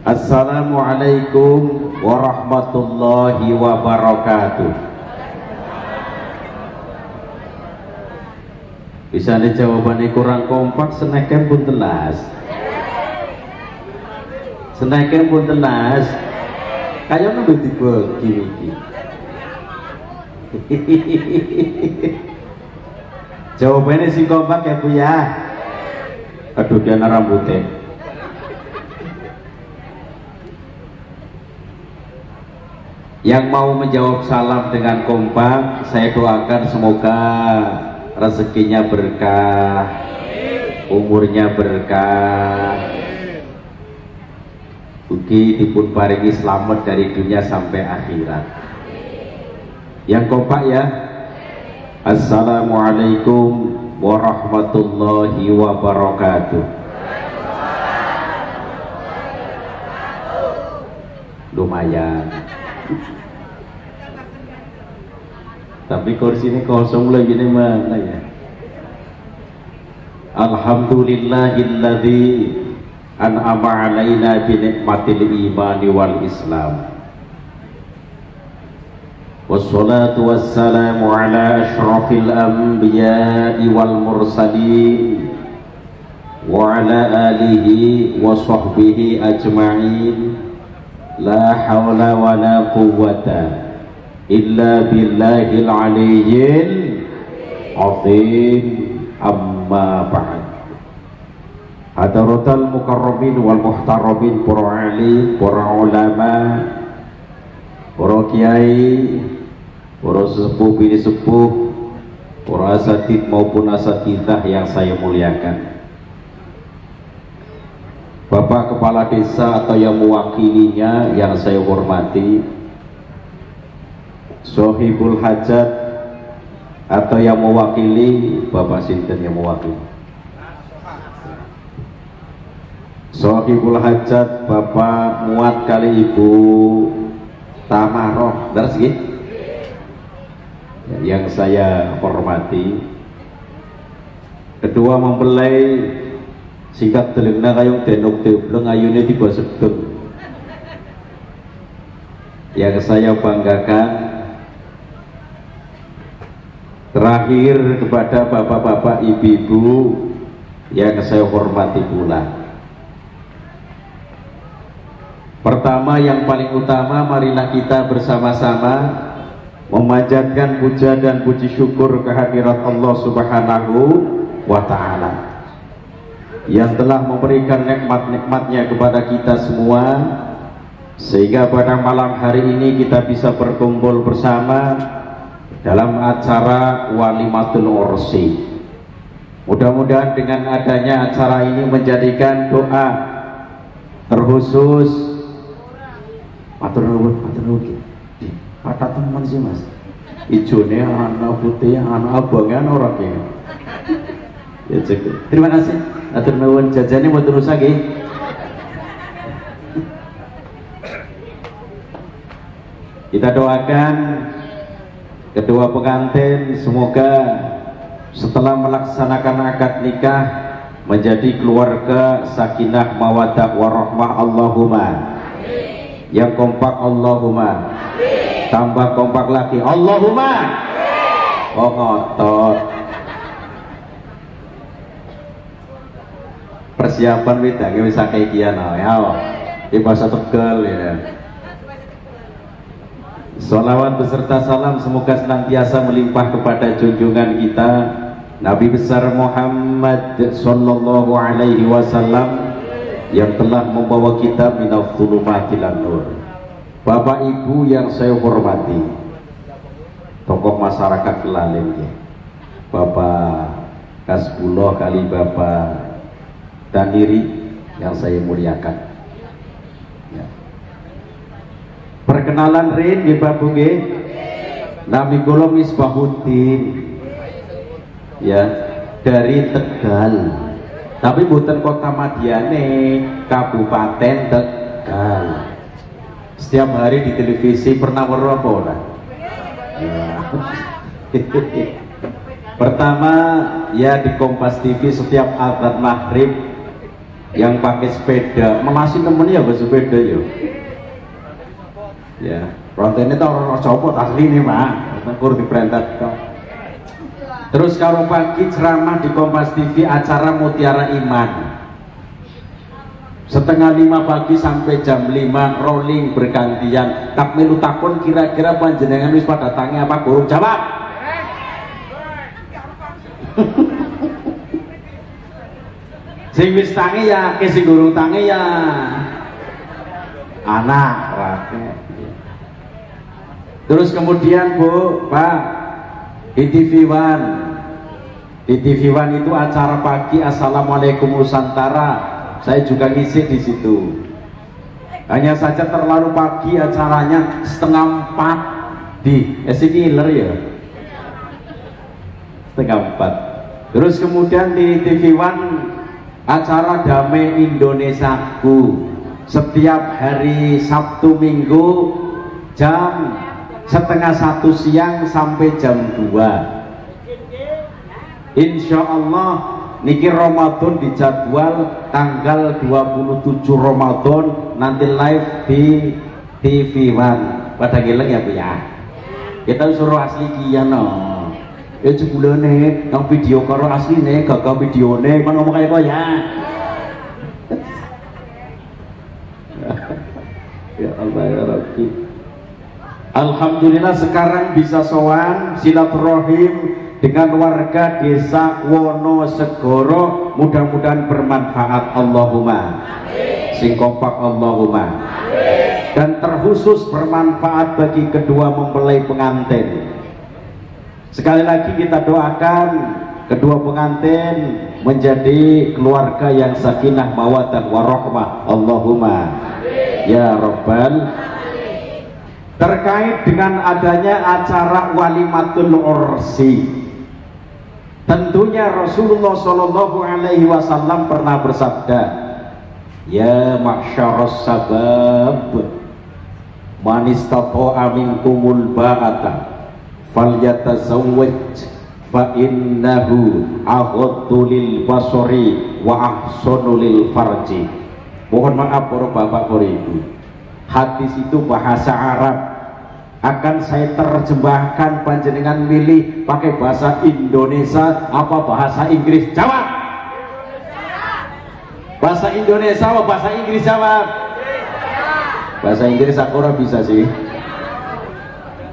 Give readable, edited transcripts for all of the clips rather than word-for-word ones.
Assalamualaikum warahmatullahi wabarakatuh. Bisa nih jawabannya kurang kompak, seneken pun telas. Seneken pun telas. Kayak nunggu dibagi iki. Jawabannya sing kompak ya Bu ya. Aduh dia rambutnya. Yang mau menjawab salam dengan kompak, saya doakan semoga rezekinya berkah, umurnya berkah, ugi dipun paringi selamat dari dunia sampai akhirat. Yang kompak ya. Assalamualaikum warahmatullahi wabarakatuh. Lumayan. Tapi kursi ini kosong lagi nih mana ya. Alhamdulillahilladzi an'ama alaina bi nikmatil imani wal islam. Wassalatu wassalamu ala asyrafil anbiya'i wal mursalin wa ala alihi wa sahbihi ajma'in. La hawla wa la quwwata illa billahil aliyyil azim. Amma ba'd. Hadaratul mukarramin wal muhtarabin, para alim, para ulama, para kiai, para sepuh bini sepuh, para asatid maupun asatidzah yang saya muliakan. Bapak Kepala Desa atau yang mewakilinya yang saya hormati, Sohibul Hajat atau yang mewakili, Bapak Sinten yang mewakili, Sohibul Hajat Bapak Muat kali Ibu Tamaroh, benar sih? Yang saya hormati, kedua mempelai singkat telingna kayong tenok tebleng ayune tiba sedeng. Yang saya banggakan, terakhir kepada bapak-bapak ibu-ibu yang saya hormati pula. Pertama yang paling utama, marilah kita bersama-sama memanjatkan puja dan puji syukur kehadirat Allah Subhanahu wa Ta'ala yang telah memberikan nikmat-nikmatnya kepada kita semua, sehingga pada malam hari ini kita bisa berkumpul bersama dalam acara Walimatul Ursi. Mudah-mudahan dengan adanya acara ini menjadikan doa terkhusus. Matur nuwun kata teman sih mas, ijone anak putih anak abangnya orang ya. Ya cek. Terima kasih. Atur nuwun jajane mau terus lagi. Kita doakan kedua pengantin semoga setelah melaksanakan akad nikah menjadi keluarga sakinah mawaddah warahmah. Allahumma. Yang kompak Allahumma. Tambah kompak lagi Allahumma. Oh ngotot. Persiapan wedange wis akeh kian ya. Di bahasa Tegal ya. Sholawat beserta salam semoga senantiasa melimpah kepada junjungan kita Nabi besar Muhammad sallallahu alaihi wasallam yang telah membawa kita minal dhulumatil nur. Bapak Ibu yang saya hormati, tokoh masyarakat Kelaling ya. Bapak Kasbullah kali Bapak Daniri yang saya muliakan ya. Perkenalan Rin ya Bapak Buge, Nabi Kula Misbahuddin ya, dari Tegal, tapi bukan kota Madiane, Kabupaten Tegal. Setiap hari di televisi pernah weruh apa ora? Pertama ya di Kompas TV setiap azan maghrib yang pakai sepeda, melasi temen ya bersepeda ya. Ya, rontene tau orang copot asli nih mah, kur diperintah. Terus kalau pagi ceramah di Kompas TV acara Mutiara Iman. Setengah 5 pagi sampai jam 5 rolling bergantian. Tak melu takon kira-kira panjenengan wis pada tangi apa burung jawab. Sing wis tangi ya, ke sing durung tangi ya anak rakyat. Terus kemudian Bu, Pak, di TV One. Di TV One itu acara pagi Assalamualaikum Nusantara. Saya juga ngisi di situ. Hanya saja terlalu pagi acaranya 3:30 di Killer ya. 3:30. Terus kemudian di TV One acara Damai Indonesiaku setiap hari Sabtu Minggu jam 12:30 siang sampai jam 2. Insya Allah niki Ramadan dijadwal tanggal 27 Ramadan nanti live di TV One. Pada geleng ya Bu ya. Kita suruh asli kian no. Ya jebulane yang video karo asline gagal videone kan ngomong kayak ya. Ya Allah ya Rabbi. Alhamdulillah sekarang bisa sowan silaturahim dengan warga desa Wonosegoro, mudah-mudahan bermanfaat Allahumma. Sing kompak Allahumma. Dan terkhusus bermanfaat bagi kedua mempelai pengantin. Sekali lagi kita doakan kedua pengantin menjadi keluarga yang sakinah mawaddah warahmah Allahumma ya Rabbal. Terkait dengan adanya acara walimatul ursi, tentunya Rasulullah Shallallahu Alaihi Wasallam pernah bersabda, ya ma'syaras sabab man istata'a minkumul ba'ata falyatazawwaj fa innahu aghaddu lil basari wa ahsanu lil farji. Mohon maaf para bapak para ibu, hadis itu bahasa Arab, akan saya terjemahkan, panjenengan milih pakai bahasa Indonesia apa bahasa Inggris? Jawab. Bahasa Indonesia apa bahasa Inggris? Jawab. Bahasa Inggris aku ora bisa sih.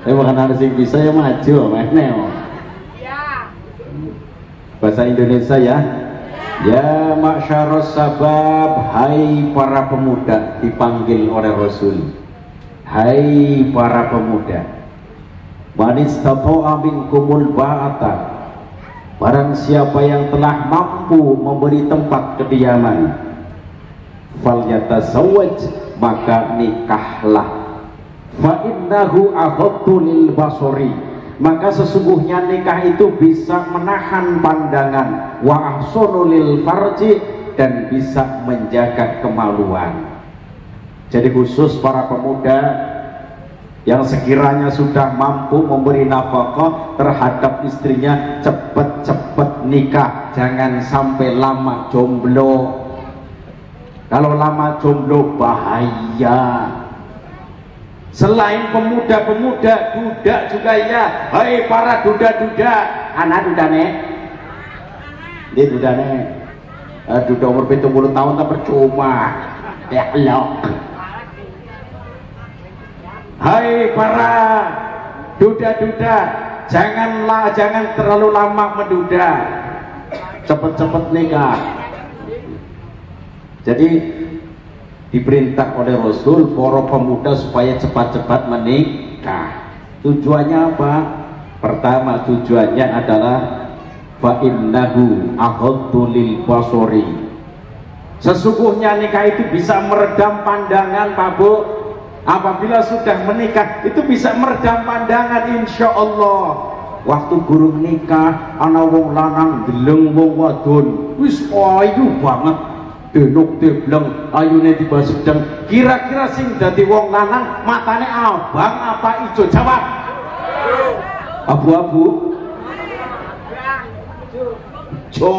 Saya bukan harus yang bisa ya maju mana? Bahasa Indonesia ya. Ya ma'syaras sabab, hai para pemuda, dipanggil oleh Rasul. Hai para pemuda, man istata'a minkumul ba'ata, barang siapa yang telah mampu memberi tempat kediaman, falyatazawwaj, maka nikahlah. Fa innahu aghaddu lil basari, maka sesungguhnya nikah itu bisa menahan pandangan, wa ahsanu lil farji, dan bisa menjaga kemaluan. Jadi khusus para pemuda yang sekiranya sudah mampu memberi nafkah terhadap istrinya, cepet-cepet nikah, jangan sampai lama jomblo. Kalau lama jomblo bahaya. Selain pemuda-pemuda, duda juga ya. Hai para duda-duda, anak dudane, dia dudane, duda umur 70 tahun tak percuma, ya Allah. Hai para duda-duda, jangan terlalu lama menduda, cepet-cepet nikah. Jadi diperintah oleh Rasul para pemuda supaya cepat-cepat menikah. Tujuannya apa? Pertama tujuannya adalah fa innahu aghaddu lil basari. Sesungguhnya nikah itu bisa meredam pandangan, Pak Bu. Apabila sudah menikah itu bisa meredam pandangan, insya Allah. Waktu gurung nikah ana wong lanang deleng wong wadon wis ayu banget, denuk debleng ayune tiba sedeng. Kira-kira sing dadi wong lanang matane abang apa ijo? Jawab. Abu-abu. Ijo.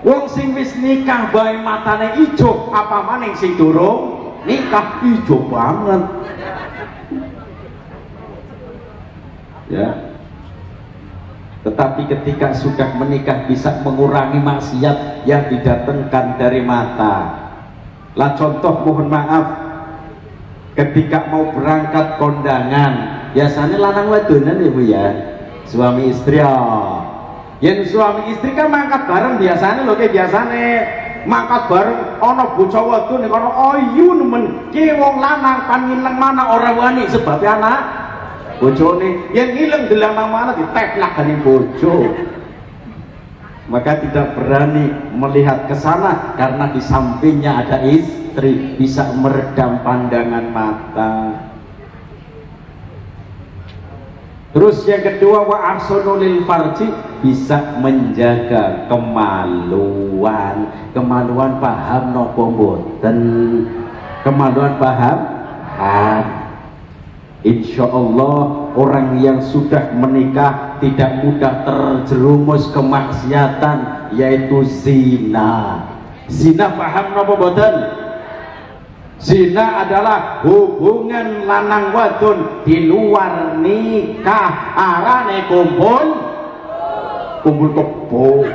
Wong sing wis nikah bae matane ijo, apa maning sing durung nikah ijo banget. Ya. Tetapi ketika sudah menikah bisa mengurangi maksiat yang didatangkan dari mata. Lah contoh mohon maaf, ketika mau berangkat kondangan, biasanya lanang wadonan ya Bu ya, suami istri ya. Yang suami istri kan mangkat bareng biasanya loh, kayak biasanya mangkat bareng ana bocah wadon ning kono ayu nemen ki wong lanang pan ngilang mana ora wani sebab anak bojone yang ngilang delang mana diteklak dari bojo. Maka tidak berani melihat ke sana karena di sampingnya ada istri, bisa meredam pandangan mata. Terus yang kedua, wa ahsanul farji, bisa menjaga kemaluan. Kemaluan paham napa mboten? Kemaluan paham? Insya Allah orang yang sudah menikah tidak mudah terjerumus kemaksiatan, yaitu zina. Zina paham napa mboten? Zina adalah hubungan lanang wadon di luar nikah, arane kumpul kebo.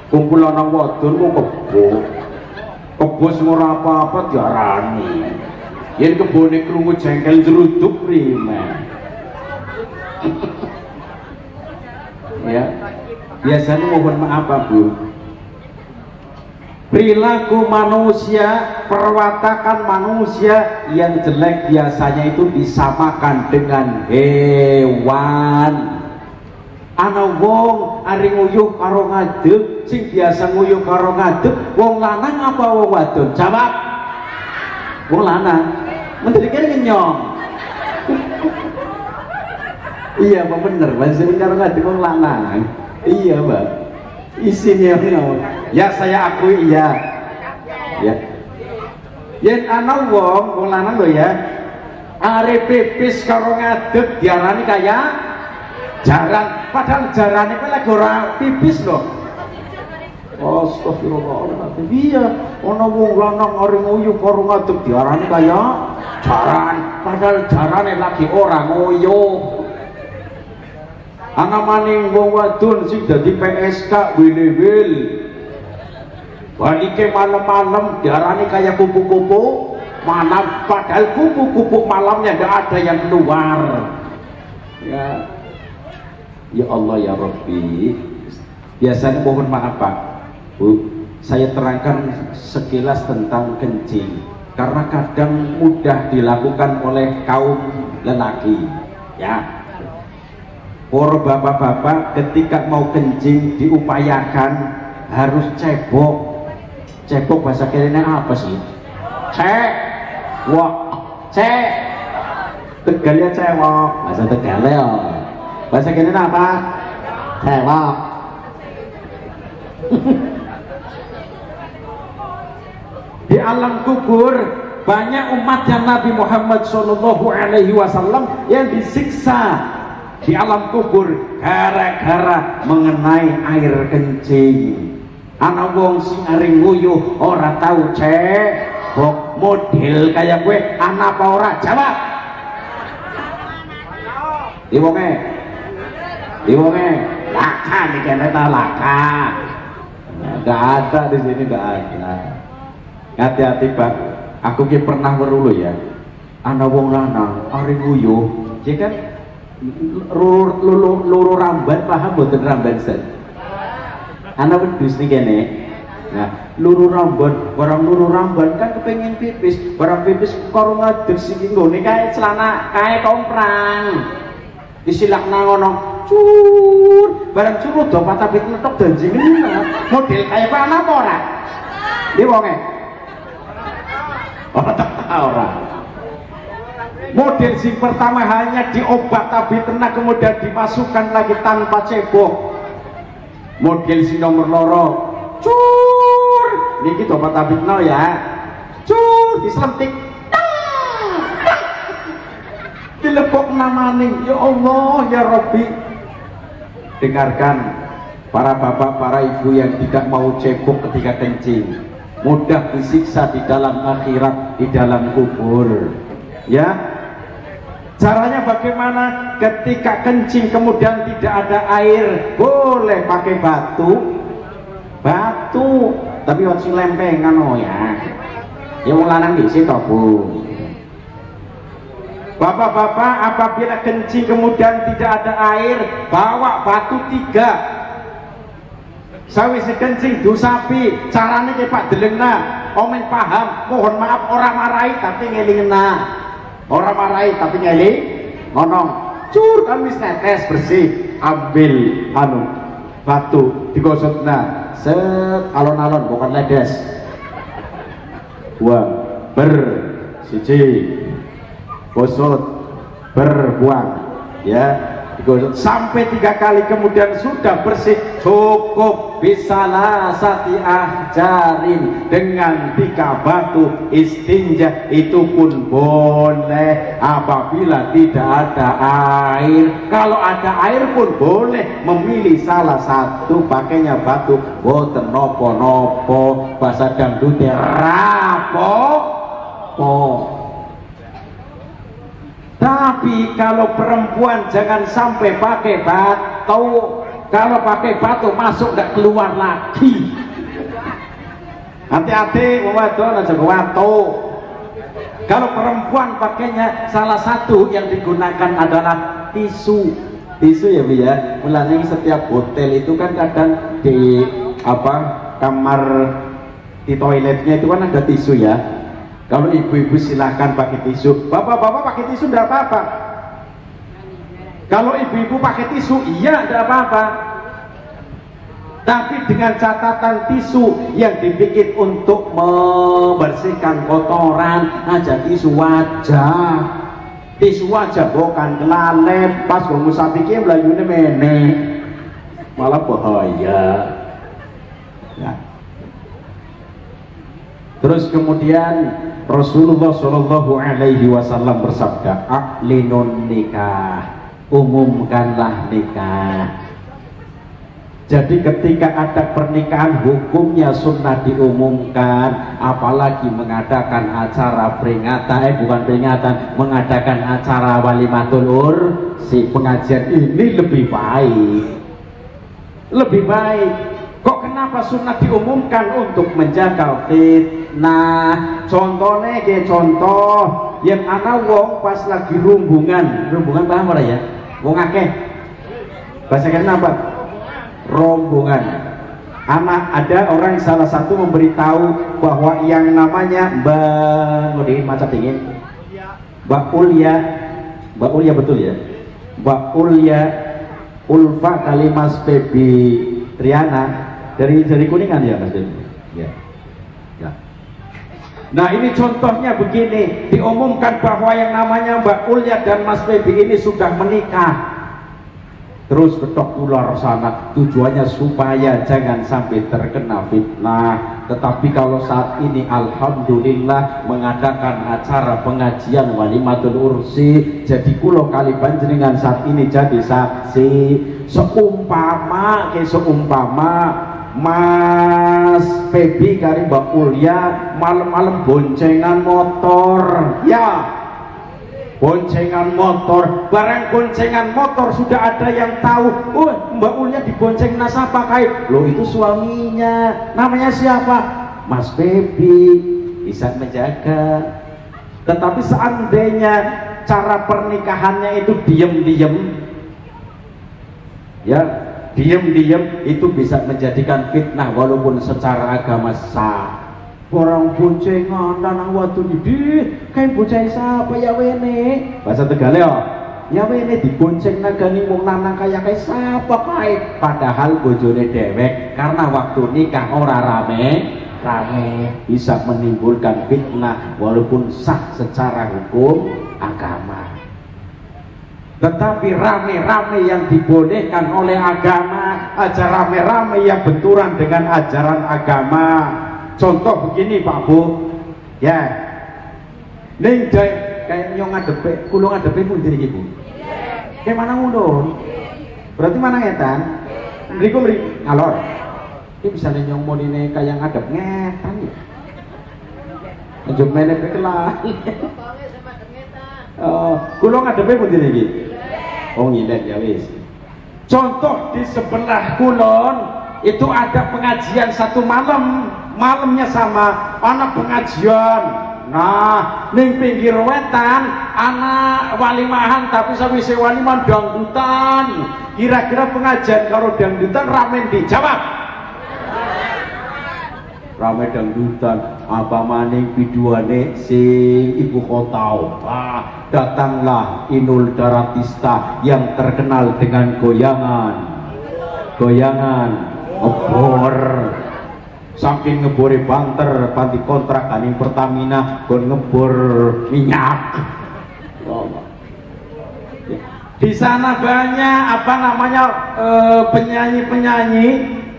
Kumpul lanang wadon kok kebo sing ora apa-apa diarani. Yen kebone krungu jengkel jeruduk primen. Ya. Biasanya mohon maaf Bu. Perilaku manusia, perwatakan manusia yang jelek biasanya itu disamakan dengan hewan. Ana wong ari nguyuh karo ngadeg, sing biasa nguyuh karo ngadeg wong lanang apa wong wadon? Jawab. Wong lanang. Menteri kene ngenyong. Iya, Pak bener, bahasa karo ngadeg wong lanang. Iya, Mbak. Isinya ya saya akui iya. Ya. Yen ana wong lanang lho ya, arep pipis karo ngadeg diarani kaya jaran, padahal jarane kuwi lagi ora pipis lho. Astagfirullahaladzim. Iya, ana wong lanang arep nguyu karo ngadeg diarani kaya jaran, padahal jarane lagi ora nguyuh. Ana maning wong wadon sing dadi PSK wil-wil. Balike malam-malam diarani kayak kupu-kupu malam, padahal kupu-kupu malamnya enggak ada yang keluar. Ya. Ya Allah ya Rabbi. Biasanya mohon maaf Pak, Bu, saya terangkan sekilas tentang kencing karena kadang mudah dilakukan oleh kaum lelaki. Ya. Para bapak-bapak ketika mau kencing diupayakan harus cebok. Cebok bahasa kene apa sih? Cek. Wah, cek. Tegalnya cewok. Bahasa Tegalnya ya. Bahasa kene apa? Cewok. Di alam kubur banyak umatnya Nabi Muhammad SAW yang disiksa di alam kubur gara-gara mengenai air kencing. Ana wong sing areng nguyuh ora tau cebok, model kayak gue ana apa ora? Jawab. Iwonge laka nih kene ta laka. Enggak ada di sini, enggak ada. Hati-hati Pak, aku ki pernah weruh ya. Ana wong lanang areng nguyuh, ya kan luru ramban, paham boten ramban sen? Ana wedhus nih kene. Nah, luru ramban, barang luru ramban kan kepengin pipis, barang pipis karo ngadeg sing nggone kae celana kae komprang. Disilakna ngono, cur, barang cur do patapit netok danjing ngene. Model kaya apa apa ora? Iki wonge. Ora. Model sing pertama hanya diobat tapi tenang kemudian dimasukkan lagi tanpa cebok. Model sing nomor loro cur niki Bapak Tabitno ya, cur diselentik dilepok namaning. Ya Allah ya Rabbi. Dengarkan para bapak, para ibu yang tidak mau cebok ketika kencing, mudah disiksa di dalam akhirat, di dalam kubur. Ya, caranya bagaimana? Ketika kencing kemudian tidak ada air, boleh pakai batu, tapi harus lempengan oh ya. Ya wong lanang di situ Bu. Bapak-bapak, apabila kencing kemudian tidak ada air, bawa batu 3. Sawise kencing dusapi, caranya kayak Pak Delengna, omen paham, mohon maaf orang marahi tapi ngelingna, orang marahi tapi ngeling, ngonong, cur kan wis netes bersih, ambil batu digosokna, set alon-alon bukan ledes, buang siji gosok berbuang ya, digosok sampai 3 kali kemudian sudah bersih, cukup bisalah sati ahjarin, dengan 3 batu istinja. Itu pun boleh apabila tidak ada air. Kalau ada air pun boleh memilih salah satu, pakainya batu boten nopo-nopo, bahasa dangdutnya rapopo. Tapi kalau perempuan jangan sampai pakai batu. Kalau pakai batu masuk tidak keluar lagi. Hati-hati wadon aja batu. Kalau perempuan pakainya salah satu yang digunakan adalah tisu. Tisu ya Bu ya. Mulanya setiap hotel itu kan kadang di kamar di toiletnya itu kan ada tisu ya. Kalau ibu-ibu silahkan pakai tisu, bapak-bapak pakai tisu tidak apa-apa. Kalau ibu-ibu pakai tisu, iya tidak apa-apa. Tapi dengan catatan tisu yang dibikin untuk membersihkan kotoran aja, tisu wajah. Tisu wajah bukan kelalet, pas gue musafirnya melayunya mene, malah bahaya. Ya. Terus kemudian Rasulullah Shallallahu Alaihi Wasallam bersabda, "A'linun nikah, umumkanlah nikah." Jadi ketika ada pernikahan hukumnya sunnah diumumkan, apalagi mengadakan acara peringatan, bukan peringatan, mengadakan acara walimatul ursi, pengajian ini lebih baik. Lebih baik. Kok kenapa sunnah diumumkan? Untuk menjaga fitnah. Contohnya kayak contoh yang ana wong pas lagi rumbungan paham ora ya? Wong akeh. Bahasa kenapa? Rombongan. Ada orang salah satu memberitahu bahwa yang namanya Mbak Maca Dingin, Mbak Ulya betul ya? Mbak Ulya Ulfa Kalimas Pebi Triana dari Kuningan ya Mas Den? Ya. Ya. Nah ini contohnya begini, diumumkan bahwa yang namanya Mbak Ulya dan Mas Febi ini sudah menikah. Terus ketok ular sana, tujuannya supaya jangan sampai terkena fitnah. Tetapi kalau saat ini alhamdulillah mengadakan acara pengajian walimatul ursi, jadi kulo kali panjenengan saat ini jadi saksi. Seumpama Mas Febi kari Mbak Ulya malam-malam boncengan motor, ya boncengan motor, barang boncengan motor sudah ada yang tahu, Mbak Ulya dibonceng nasabah kait, loh itu suaminya, namanya siapa? Mas Febi, bisa menjaga. Tetapi seandainya cara pernikahannya itu diem-diem, ya diem-diem, itu bisa menjadikan fitnah walaupun secara agama sah. Orang boncengan lanang wadon iki kae bocah sapa ya wene, bahasa Tegal ya wene dibonceng nagani wong lanang kaya kae sapa kae, padahal bojone dewek, karena waktu nikah ora rame bisa menimbulkan fitnah walaupun sah secara hukum agama. Tetapi rame-rame yang dibolehkan oleh agama, aja rame-rame yang benturan dengan ajaran agama. Contoh begini Pak Bu, ya, ning kayak nyong ngadepe, kulo ngadepe pun diri ibu. Kayak mana ngulon? Berarti mana ngetan? Mriku ngalor. Ini bisa nyong mau dine kayak ngadep ngetan ya. Njuk meneh kekelan. Kulo ngadepe pun diri iki. Oh ngilet ya wis. Contoh di sebelah kulon itu ada pengajian satu malam, malamnya sama anak pengajian. Nah, ning pinggir wetan anak walimahan tapi sawise walimahan dangdutan. Kira-kira pengajian kalau dangdutan rame dijawab. Rame dangdutan, apa maning biduane sing ibu kota. Datanglah Inul Daratista yang terkenal dengan goyangan ngebor, saking ngebore banter panti kontrak kaning Pertamina gon ngebor minyak. Di sana banyak apa namanya penyanyi-penyanyi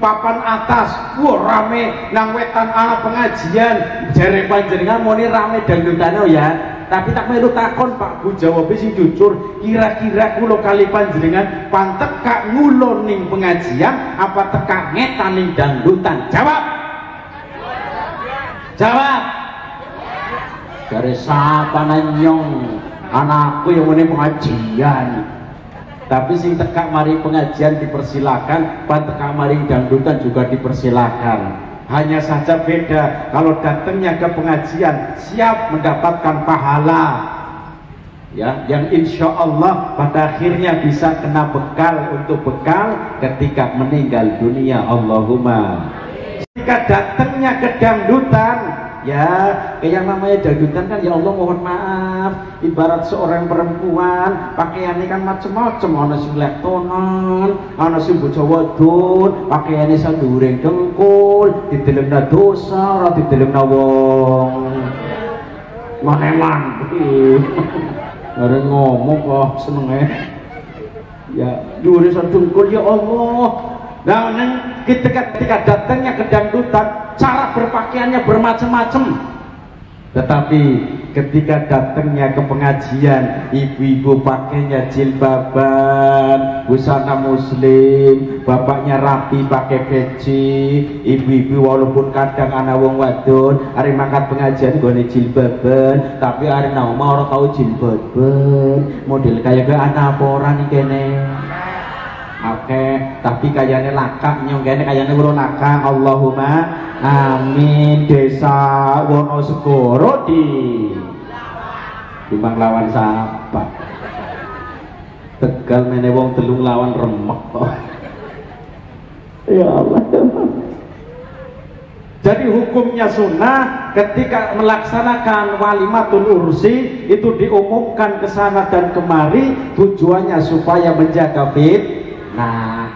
papan atas, wah rame nang wetan anak pengajian jare panjenengan muni rame dangdutane ya. Tapi tak melu takon Pak Bu jawab sing jujur, kira-kira kula kali panjenengan pantek kak ngulon ning pengajian apa tekak ngetan ning dangdutan? Jawab. Jawab. Dari sapa nyong anakku yang muni pengajian. Tapi sing tekak mari pengajian dipersilakan, pantek mari dangdutan juga dipersilakan. Hanya saja beda, kalau datangnya ke pengajian siap mendapatkan pahala ya, yang insya Allah pada akhirnya bisa kena bekal untuk bekal ketika meninggal dunia. Allahumma. Ketika datangnya ke dangdutan ya, kayak namanya dangdutan kan ya Allah mohon maaf, ibarat seorang perempuan pakaiannya kan macam-macam, ana sing lektonan, ana sing bocah wadon pakaiannya sandureng dengkul, didelengna dosa ora didelengna wong maneman. Arep ngomong kok senenge ya dhuwure dengkul ya Allah. Nah, ketika datangnya ke dangdutan cara berpakaiannya bermacam-macam, tetapi ketika datangnya ke pengajian ibu-ibu pakainya jilbaban, busana muslim, bapaknya rapi pakai peci, ibu-ibu walaupun kadang anak wong wadon hari mangkat pengajian gone jilbaban, tapi hari nama orang tahu jilbaban model kayak anak apa orang nih kene. Oke, tapi kayaknya laka nyong kene kayaknya urun laka. Allahumma amin. Desa Wonosegoro timbang lawan sapa? Tegal meneh wong telung lawan remek. Ya Allah. Jadi hukumnya sunnah ketika melaksanakan walimatul ursi itu diumumkan ke sana dan kemari, tujuannya supaya menjaga fit. Nah,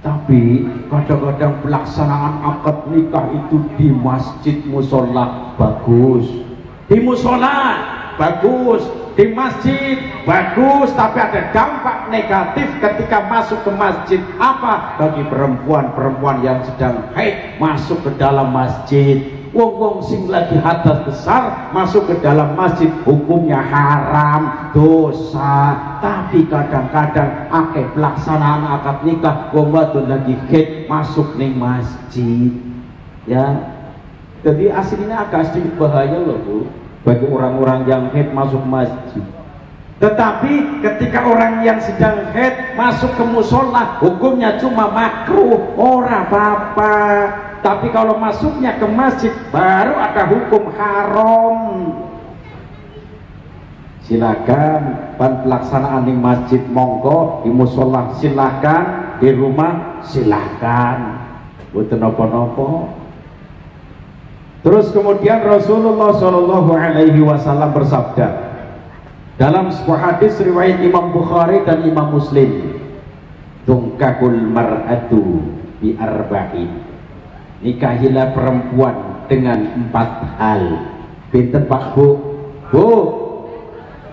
tapi kadang-kadang pelaksanaan akad nikah itu di masjid musola bagus, di musola bagus, di masjid bagus, tapi ada dampak negatif ketika masuk ke masjid. Apa? Bagi perempuan-perempuan yang sedang haid masuk ke dalam masjid, wong-wong sing lagi hadas besar masuk ke dalam masjid, hukumnya haram, dosa. Tapi kadang-kadang akeh pelaksanaan akad nikah wong wadon lagi haid masuk ning masjid ya. Jadi aslinya agak sedikit bahaya loh Bu bagi orang-orang yang haid masuk masjid. Tetapi ketika orang yang sedang haid masuk ke musola, hukumnya cuma makruh, ora apa-apa. Tapi kalau masuknya ke masjid baru ada hukum haram. Silakan pelaksanaan di masjid monggo, di musola silakan, di rumah silakan, boten napa-napa. Terus kemudian Rasulullah Shallallahu Alaihi Wasallam bersabda dalam sebuah hadis riwayat Imam Bukhari dan Imam Muslim, tungkakul mar'atu bi arba'in, nikahilah perempuan dengan 4 hal. Pinten Pak Bu? Bu,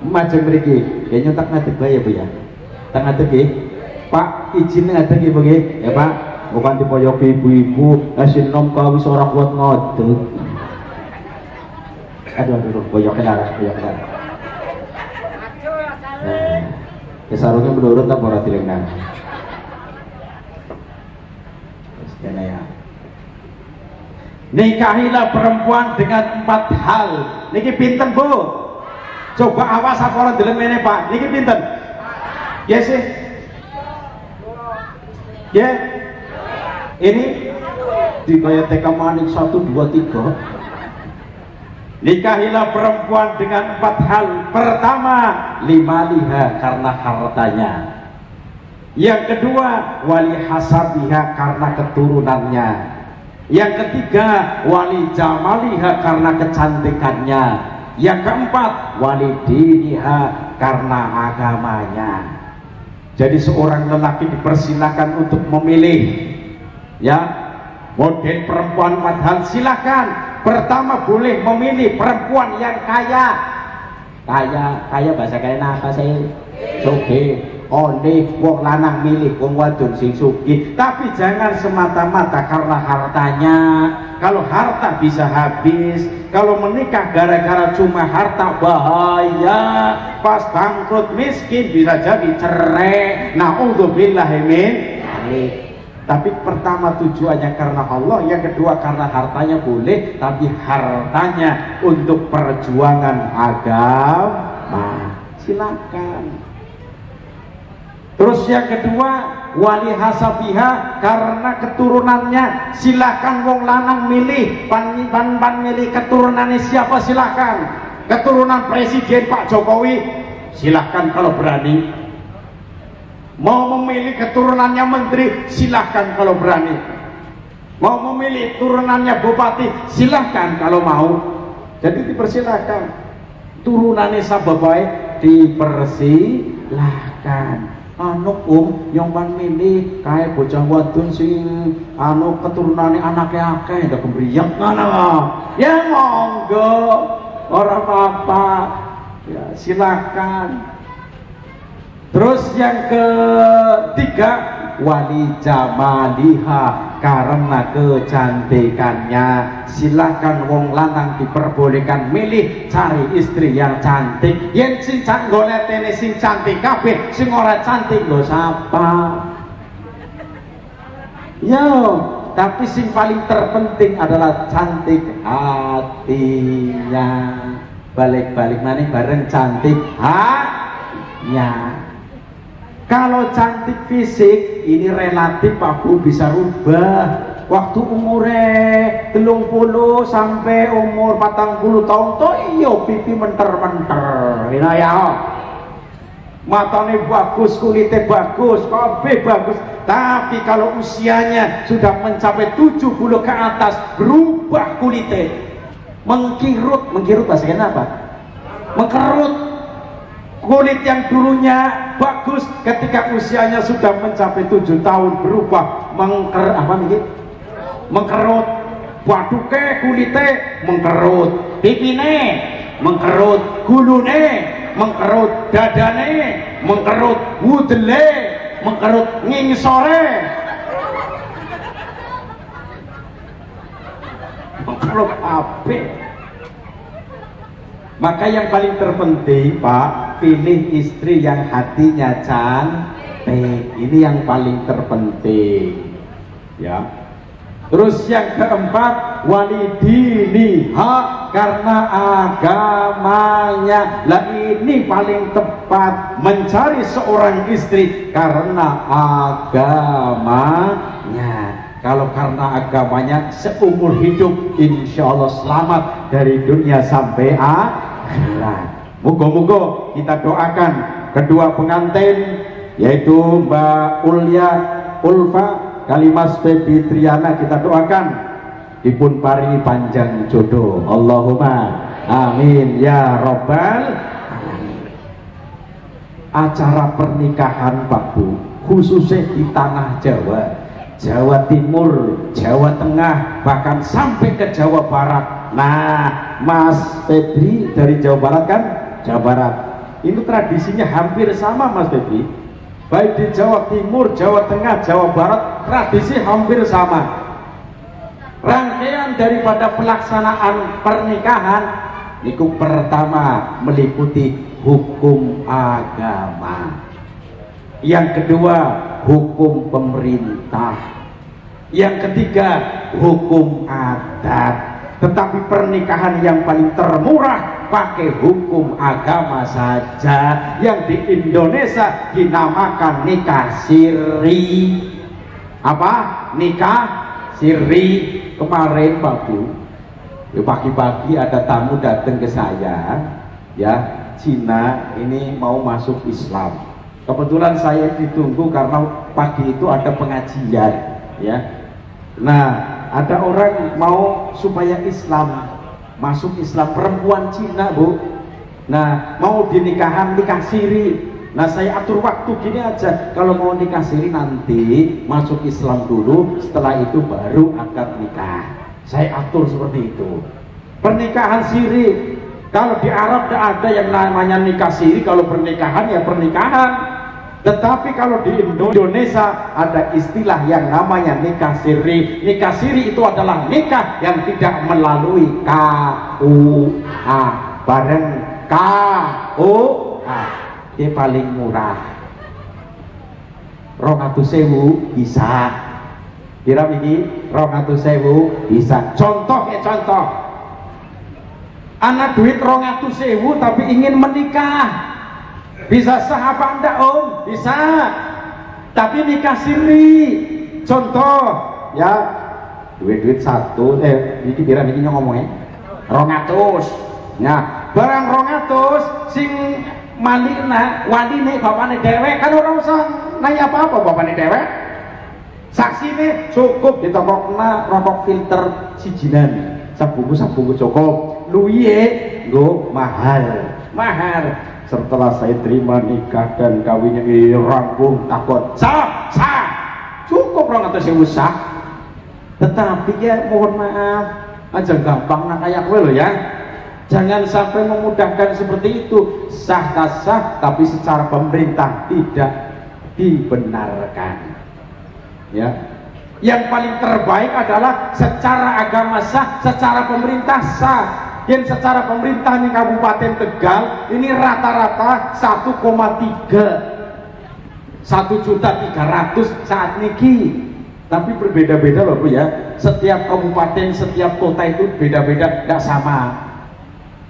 Maju mriki. Ya nyotak ngadeg bae ya Bu ya. Tak ngadeg nggih. Pak izin ngadeg nggih Bu nggih. Ya Pak. Bukan dipoyoki ibu-ibu, asin nom kau wis ora kuat ngadeg. Aduh, boyok darah. Ya sarungnya menurut tak ora dilenggan. Ya. Nikahilah perempuan dengan 4 hal. Niki pinten Bu? Coba awas apa orang deleng mene Pak. Niki pinten? Ya sih. Ya. Ini di kaya TK Manik 1 2 3. Nikahilah perempuan dengan 4 hal. Pertama, limaliha karena hartanya. Yang kedua, wali hasabiha karena keturunannya. Yang ketiga, wali jamaliha karena kecantikannya. Yang keempat, wali diniha karena agamanya. Jadi seorang lelaki dipersilakan untuk memilih, ya, model perempuan 4 hal. Silakan. Pertama, boleh memilih perempuan yang kaya bahasa kaya apa saya sugih. Oleh wong lanang milih wong wadon sing sugih, tapi jangan semata-mata karena hartanya. Kalau harta bisa habis, kalau menikah gara-gara cuma harta bahaya, pas bangkrut miskin bisa jadi cerai. Naudzubillahi min dzalik. Tapi pertama tujuannya karena Allah, yang kedua karena hartanya boleh, tapi hartanya untuk perjuangan agama. Silakan. Terus yang kedua, wali hasabiha karena keturunannya. Silakan wong lanang milih pan milih keturunannya siapa, silakan. Keturunan Presiden Pak Jokowi, silakan kalau berani. Mau memilih keturunannya menteri, silahkan kalau berani. Mau memilih turunannya bupati, silahkan kalau mau. Jadi dipersilahkan. Turunannya sababai dipersilahkan. Yang pan milih kayak bocah wadon sing keturunannya anaknya akeh ndak kembriyak ngono. Ya monggo, ora apa-apa. Ya silakan. Terus yang ketiga, wali jamaliha karena kecantikannya. Silahkan wong lanang diperbolehkan milih cari istri yang cantik. Yen sing golekene sing cantik kabeh, sing ora cantik lho sapa? Yo, tapi sing paling terpenting adalah cantik hatinya. Balik-balik maning bareng cantik hatinya. Kalau cantik fisik ini relatif Pak Bu, bisa rubah. Waktu umure 30 sampai umur 40 tahun toh iyo pipi menter-menter. Ini ya. Matanya bagus, kulitnya bagus, kabeh bagus. Tapi kalau usianya sudah mencapai 70 ke atas, berubah kulitnya. Mengkirut bahasa apa? Mengkerut. Kulit yang dulunya bagus ketika usianya sudah mencapai 7 tahun berubah mengkerut. Waduke kulite mengkerut, pipine mengkerut, gulune mengkerut, dadane mengkerut, wudele mengkerut, ngingsore mengkerut apik. Maka yang paling terpenting Pak, pilih istri yang hatinya cantik. Ini yang paling terpenting, ya. Terus yang keempat, wali diniha karena agamanya. Lah ini paling tepat, mencari seorang istri karena agamanya. Kalau karena agamanya seumur hidup insya Allah selamat dari dunia sampai akhirat. Moga-moga kita doakan kedua pengantin yaitu Mbak Ulfa Kalimas Baby Triana, kita doakan dipun paringi panjang jodoh. Allahumma amin ya robbal alamin. Acara pernikahan Pak Bu khususnya di tanah Jawa, Jawa Timur, Jawa Tengah, bahkan sampai ke Jawa Barat. Nah, Mas Febri dari Jawa Barat kan? Jawa Barat. Ini tradisinya hampir sama Mas Bebi, baik di Jawa Timur, Jawa Tengah, Jawa Barat, tradisi hampir sama. Rangkaian daripada pelaksanaan pernikahan itu pertama meliputi hukum agama, yang kedua hukum pemerintah, yang ketiga hukum adat. Tetapi pernikahan yang paling termurah pakai hukum agama saja, yang di Indonesia dinamakan nikah siri. Apa? Nikah siri. Kemarin Pak Bu, pagi-pagi ada tamu datang ke saya, ya, Cina ini mau masuk Islam. Kebetulan saya ditunggu karena pagi itu ada pengajian, ya. Nah, ada orang mau supaya Islam, masuk Islam, perempuan Cina Bu. Nah, mau dinikahan nikah siri. Nah, saya atur waktu gini aja, kalau mau nikah siri nanti masuk Islam dulu, setelah itu baru akad nikah. Saya atur seperti itu. Pernikahan siri, kalau di Arab tidak ada yang namanya nikah siri. Kalau pernikahan ya pernikahan. Tetapi kalau di Indonesia ada istilah yang namanya nikah siri. Nikah siri itu adalah nikah yang tidak melalui KUA. Bareng KUA. Dia paling murah 200.000 bisa. Kira ini 200.000 bisa. Contoh ya contoh, anak duit 200.000 tapi ingin menikah, bisa sah apa enggak Om? Bisa, tapi nikah siri. Contoh ya, duit satu, ini kira ini ngomongnya 200. Ya, barang 200 sing malina waline bapakne dewek kan ora usah nanya apa-apa bapakne dewek. Saksine cukup ditokokna rokok filter sijinan, sabungku cukup. Luwihe nggo mahar. Setelah saya terima nikah dan kawinnya rampung takut sah cukup 200.000 sah. Tetapi ya mohon maaf aja gampang nak kayak kowe lho ya. Jangan sampai memudahkan seperti itu. Sah tapi secara pemerintah tidak dibenarkan. Ya, yang paling terbaik adalah secara agama sah, secara pemerintah sah. Yang secara pemerintah di Kabupaten Tegal ini rata-rata 1,3 1.300.000 saat niki. Tapi berbeda-beda loh Bu ya. Setiap kabupaten, setiap kota itu beda-beda, tidak sama.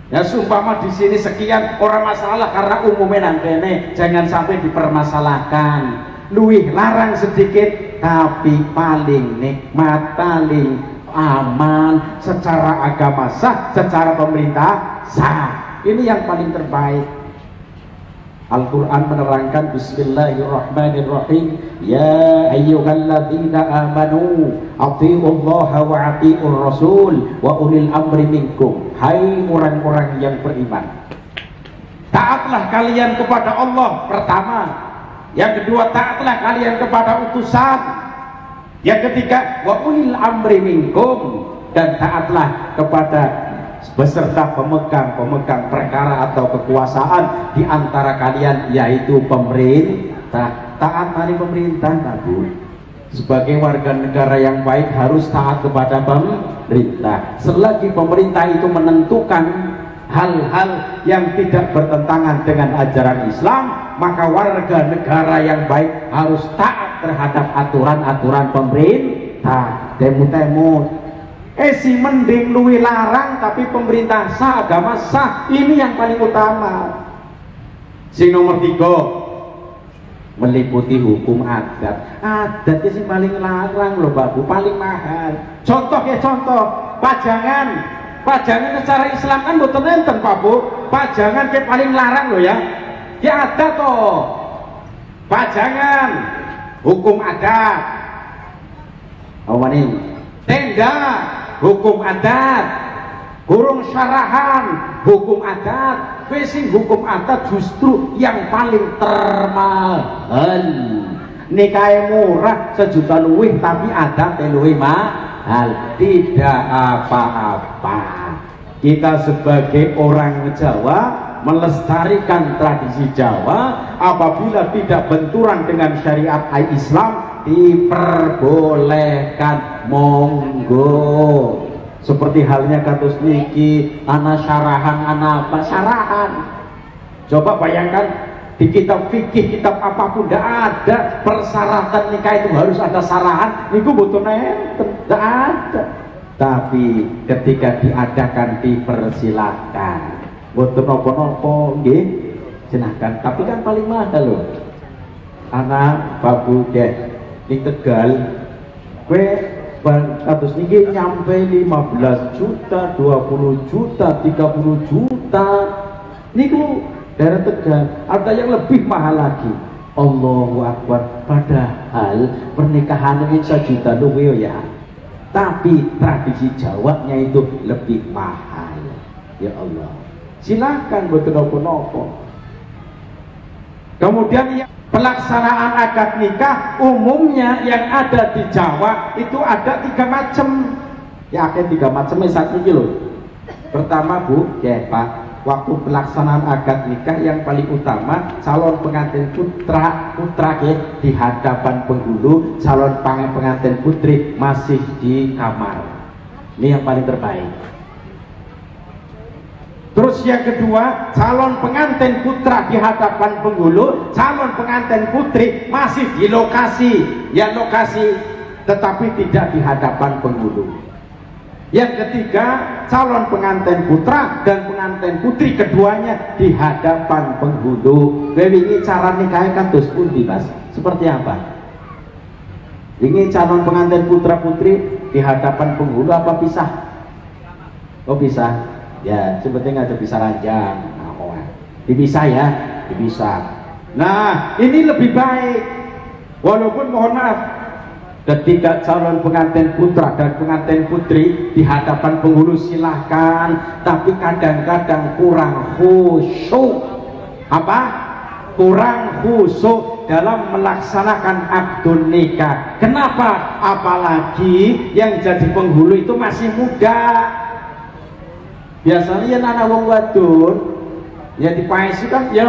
Ya sumpama di sini sekian orang masalah karena umumnya nantene, jangan sampai dipermasalahkan. Luwih larang sedikit tapi paling nikmat, paling aman, secara agama sah, secara pemerintah sah. Ini yang paling terbaik. Al-Quran menerangkan Bismillahirrahmanirrahim, ya ayyuhalladzina amanu athi'ullaha wa athi'ur rasul wa ulil amri minkum. Hai orang-orang yang beriman, taatlah kalian kepada Allah pertama. Yang kedua, taatlah kalian kepada utusan. Yang ketiga, wa ulil amri minkum, dan taatlah kepada beserta pemegang perkara atau kekuasaan di antara kalian, yaitu pemerintah. Taat mari pemerintah, Nabi. Sebagai warga negara yang baik harus taat kepada pemerintah. Selagi pemerintah itu menentukan hal-hal yang tidak bertentangan dengan ajaran Islam, maka warga negara yang baik harus taat terhadap aturan-aturan pemerintah. Temu-temu si mending luwi larang tapi pemerintah sah, agama sah. Ini yang paling utama. Sing nomor 3 meliputi hukum adat. Adatnya sih paling larang loh Babu, paling mahal. Contoh ya contoh, pajangan secara Islam kan mboten enten Pak Bu. Pajangan kayak paling larang loh ya. Ya ada toh pajangan, hukum adat. Awani tenda, hukum adat. Burung syarahan, hukum adat. Facing hukum adat justru yang paling termahal. Nikahe murah 1 juta luwih tapi adatnya luwih mahal. Tidak apa-apa. Kita sebagai orang Jawa melestarikan tradisi Jawa, apabila tidak benturan dengan syariat Islam, diperbolehkan, monggo. Seperti halnya kados niki, ana syarahan, ana apa syarahan. Coba bayangkan di kitab fikih, kitab apapun tidak ada persyaratan nikah itu harus ada syarahan. Niku butuh nenten, tidak ada. Tapi ketika diadakan dipersilakan. Butuh nopo-nopo, nggih, silahkan. Tapi kan paling mahal loh. Anak babu deh di Tegal, kados niki nyampe 15 juta, 20 juta, 30 juta. Niku daerah Tegal. Ada yang lebih mahal lagi. Allahu Akbar. Padahal pernikahan ini 1 juta luwih ya. Tapi tradisi Jawanya itu lebih mahal. Ya Allah. Silakan buat nopo-nopo. Kemudian pelaksanaan akad nikah umumnya yang ada di Jawa itu ada 3 macam. Ya ada 3 macam satu loh. Pertama Bu, ya Pak, waktu pelaksanaan akad nikah yang paling utama calon pengantin putra ya, di hadapan penghulu, calon pengantin putri masih di kamar. Ini yang paling terbaik. Terus yang kedua, calon pengantin putra di hadapan penghulu, calon pengantin putri masih di lokasi, ya lokasi, tetapi tidak di hadapan penghulu. Yang ketiga, calon pengantin putra dan pengantin putri keduanya di hadapan penghulu. Ini cara nikahnya kan dos pundi Mas? Seperti apa? Ini calon pengantin putra putri di hadapan penghulu apa pisah? Oh pisah. Ya, sebetulnya ada bisa ranjang, dipisah ya, dipisah. Nah, ini lebih baik. Walaupun mohon maaf, ketika calon pengantin putra dan pengantin putri di hadapan penghulu silahkan, tapi kadang-kadang kurang khusyuk. Apa? Kurang khusyuk dalam melaksanakan akad nikah. Kenapa? Apalagi yang jadi penghulu itu masih muda. Biasanya ya anak wong wadon ya dipaesi kan ya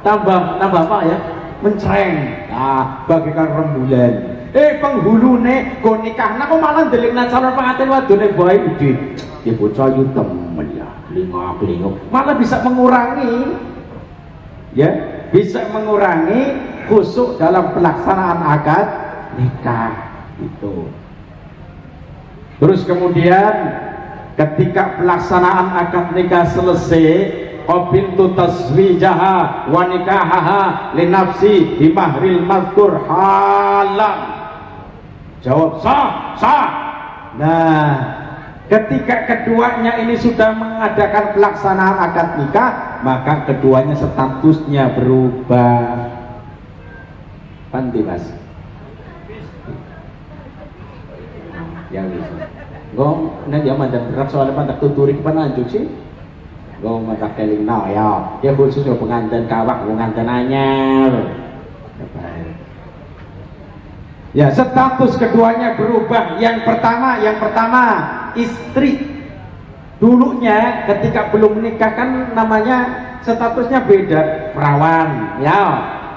tambah apa ya mencreng, nah bagaikan rembulan. Penghulune go nikah, nah kok malah ndelingna calon pengantin wadone bae iki ya bocah yu temen ya lingok malah bisa mengurangi khusyuk dalam pelaksanaan akad nikah itu. Terus kemudian ketika pelaksanaan akad nikah selesai, qabiltu taswijaha wa nikahaha li nafsi bi mahril mazkur halam. Jawab sah. Nah, ketika keduanya ini sudah mengadakan pelaksanaan akad nikah, maka keduanya statusnya berubah. Panti Mas. Yang bisa. Gong, nanti macam berat soalnya pantak tuturi penanjuk sih. Gong mata keling ya. Ya khusus pengantin kawak, pengantin anyar. Ya status keduanya berubah. Yang pertama istri. Dulunya ketika belum menikah kan namanya statusnya beda, perawan, ya,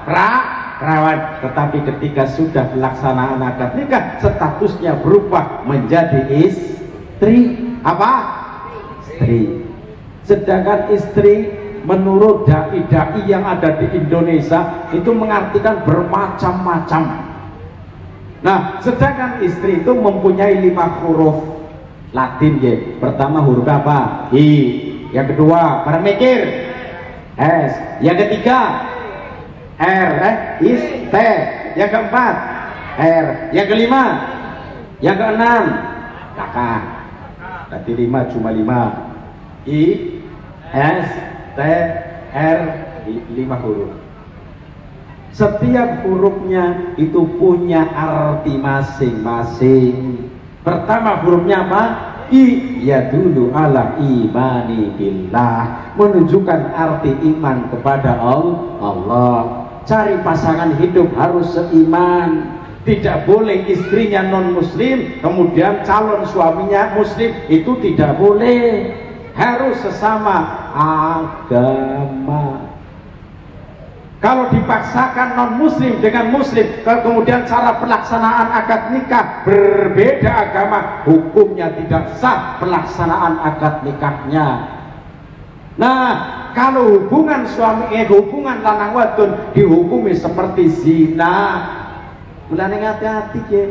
perawan. Tetapi ketika sudah pelaksanaan akad nikah, statusnya berubah menjadi istri. Apa? Istri. Sedangkan istri menurut dai-dai yang ada di Indonesia itu mengartikan bermacam-macam. Nah, sedangkan istri itu mempunyai 5 huruf Latin ya. Pertama huruf apa? I. Yang kedua, para mikir, S. Yang ketiga, R, is, T. Yang keempat, R. Yang kelima, yang keenam, kakak. Tadi 5 cuma 5. I, S, T, R, 5 huruf. Setiap hurufnya itu punya arti masing-masing. Pertama hurufnya apa? I, ya dulu ala imani billah, menunjukkan arti iman kepada Allah. Cari pasangan hidup harus seiman. Tidak boleh istrinya non muslim kemudian calon suaminya muslim, itu tidak boleh. Harus sesama agama. Kalau dipaksakan non muslim dengan muslim, kemudian cara pelaksanaan akad nikah berbeda agama, hukumnya tidak sah pelaksanaan akad nikahnya. Nah, kalau hubungan hubungan lanang wadon dihukumi seperti zina, mulane hati-hati ya.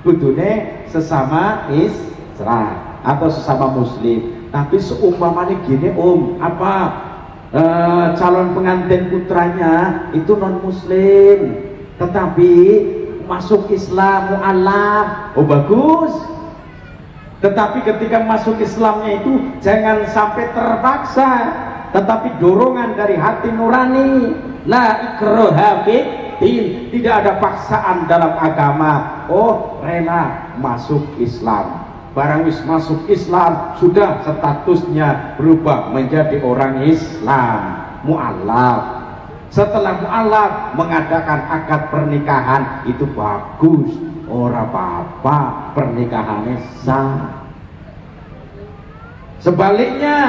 Kudune sesama Islam atau sesama muslim. Tapi seumpamanya gini apa? Calon pengantin putranya itu non muslim tetapi masuk Islam mu'alaf, oh bagus. Tetapi ketika masuk Islamnya itu jangan sampai terpaksa, tetapi dorongan dari hati nurani. La ikraha fiddin, tidak ada paksaan dalam agama. Oh rela masuk Islam, barang masuk Islam sudah statusnya berubah menjadi orang Islam mu'alaf. Setelah mu'alaf mengadakan akad pernikahan itu bagus, ora apa-apa, pernikahannya sah. Sebaliknya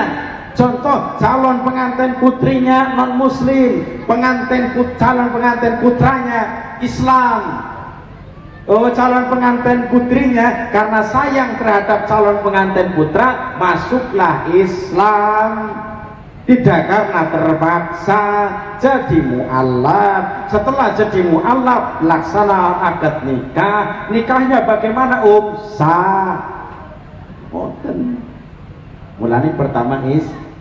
contoh calon pengantin putrinya non muslim, calon pengantin putranya Islam. Oh, calon pengantin putrinya karena sayang terhadap calon pengantin putra masuklah Islam, tidak karena terpaksa, jadi mu'alaf. Setelah jadi mu'alaf laksana akad nikah. Nikahnya bagaimana sah. Mulanya pertama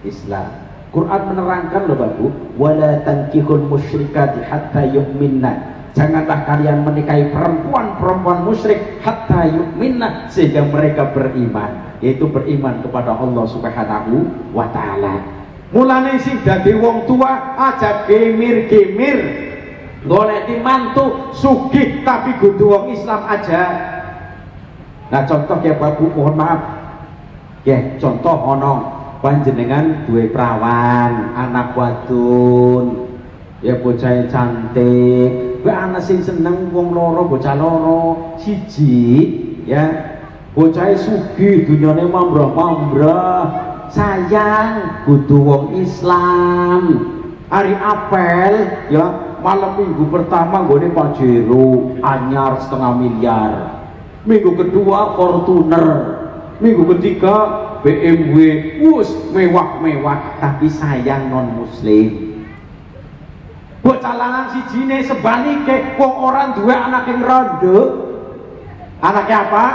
Islam. Quran menerangkan loh Bapak, wala tankihul musyrikati hatta yu'minna. Janganlah kalian menikahi perempuan musyrik hatta yu'minna, sehingga mereka beriman, yaitu beriman kepada Allah Subhanahu wa ta'ala. Mulane sing dadi wong tua aja gemir-gemir golek mantu sugih tapi kudu wong Islam aja. Nah contoh ya Bapak, mohon maaf ya, contoh ono panjenengan duwe prawan anak wadon ya, bocah cantik. Gue anak sing seneng wong loro, bocah loro siji ya, bocah sugih dunyane mambrah-mambrah, sayang kudu wong Islam. Hari apel ya, malam minggu pertama gue Pajero anyar 0,5 miliar, minggu kedua Fortuner, minggu ketiga BMW, mewah-mewah, tapi sayang non muslim. Bocah lanang sijine sebanike wong orang dua anak yang ronde. Anaknya apa?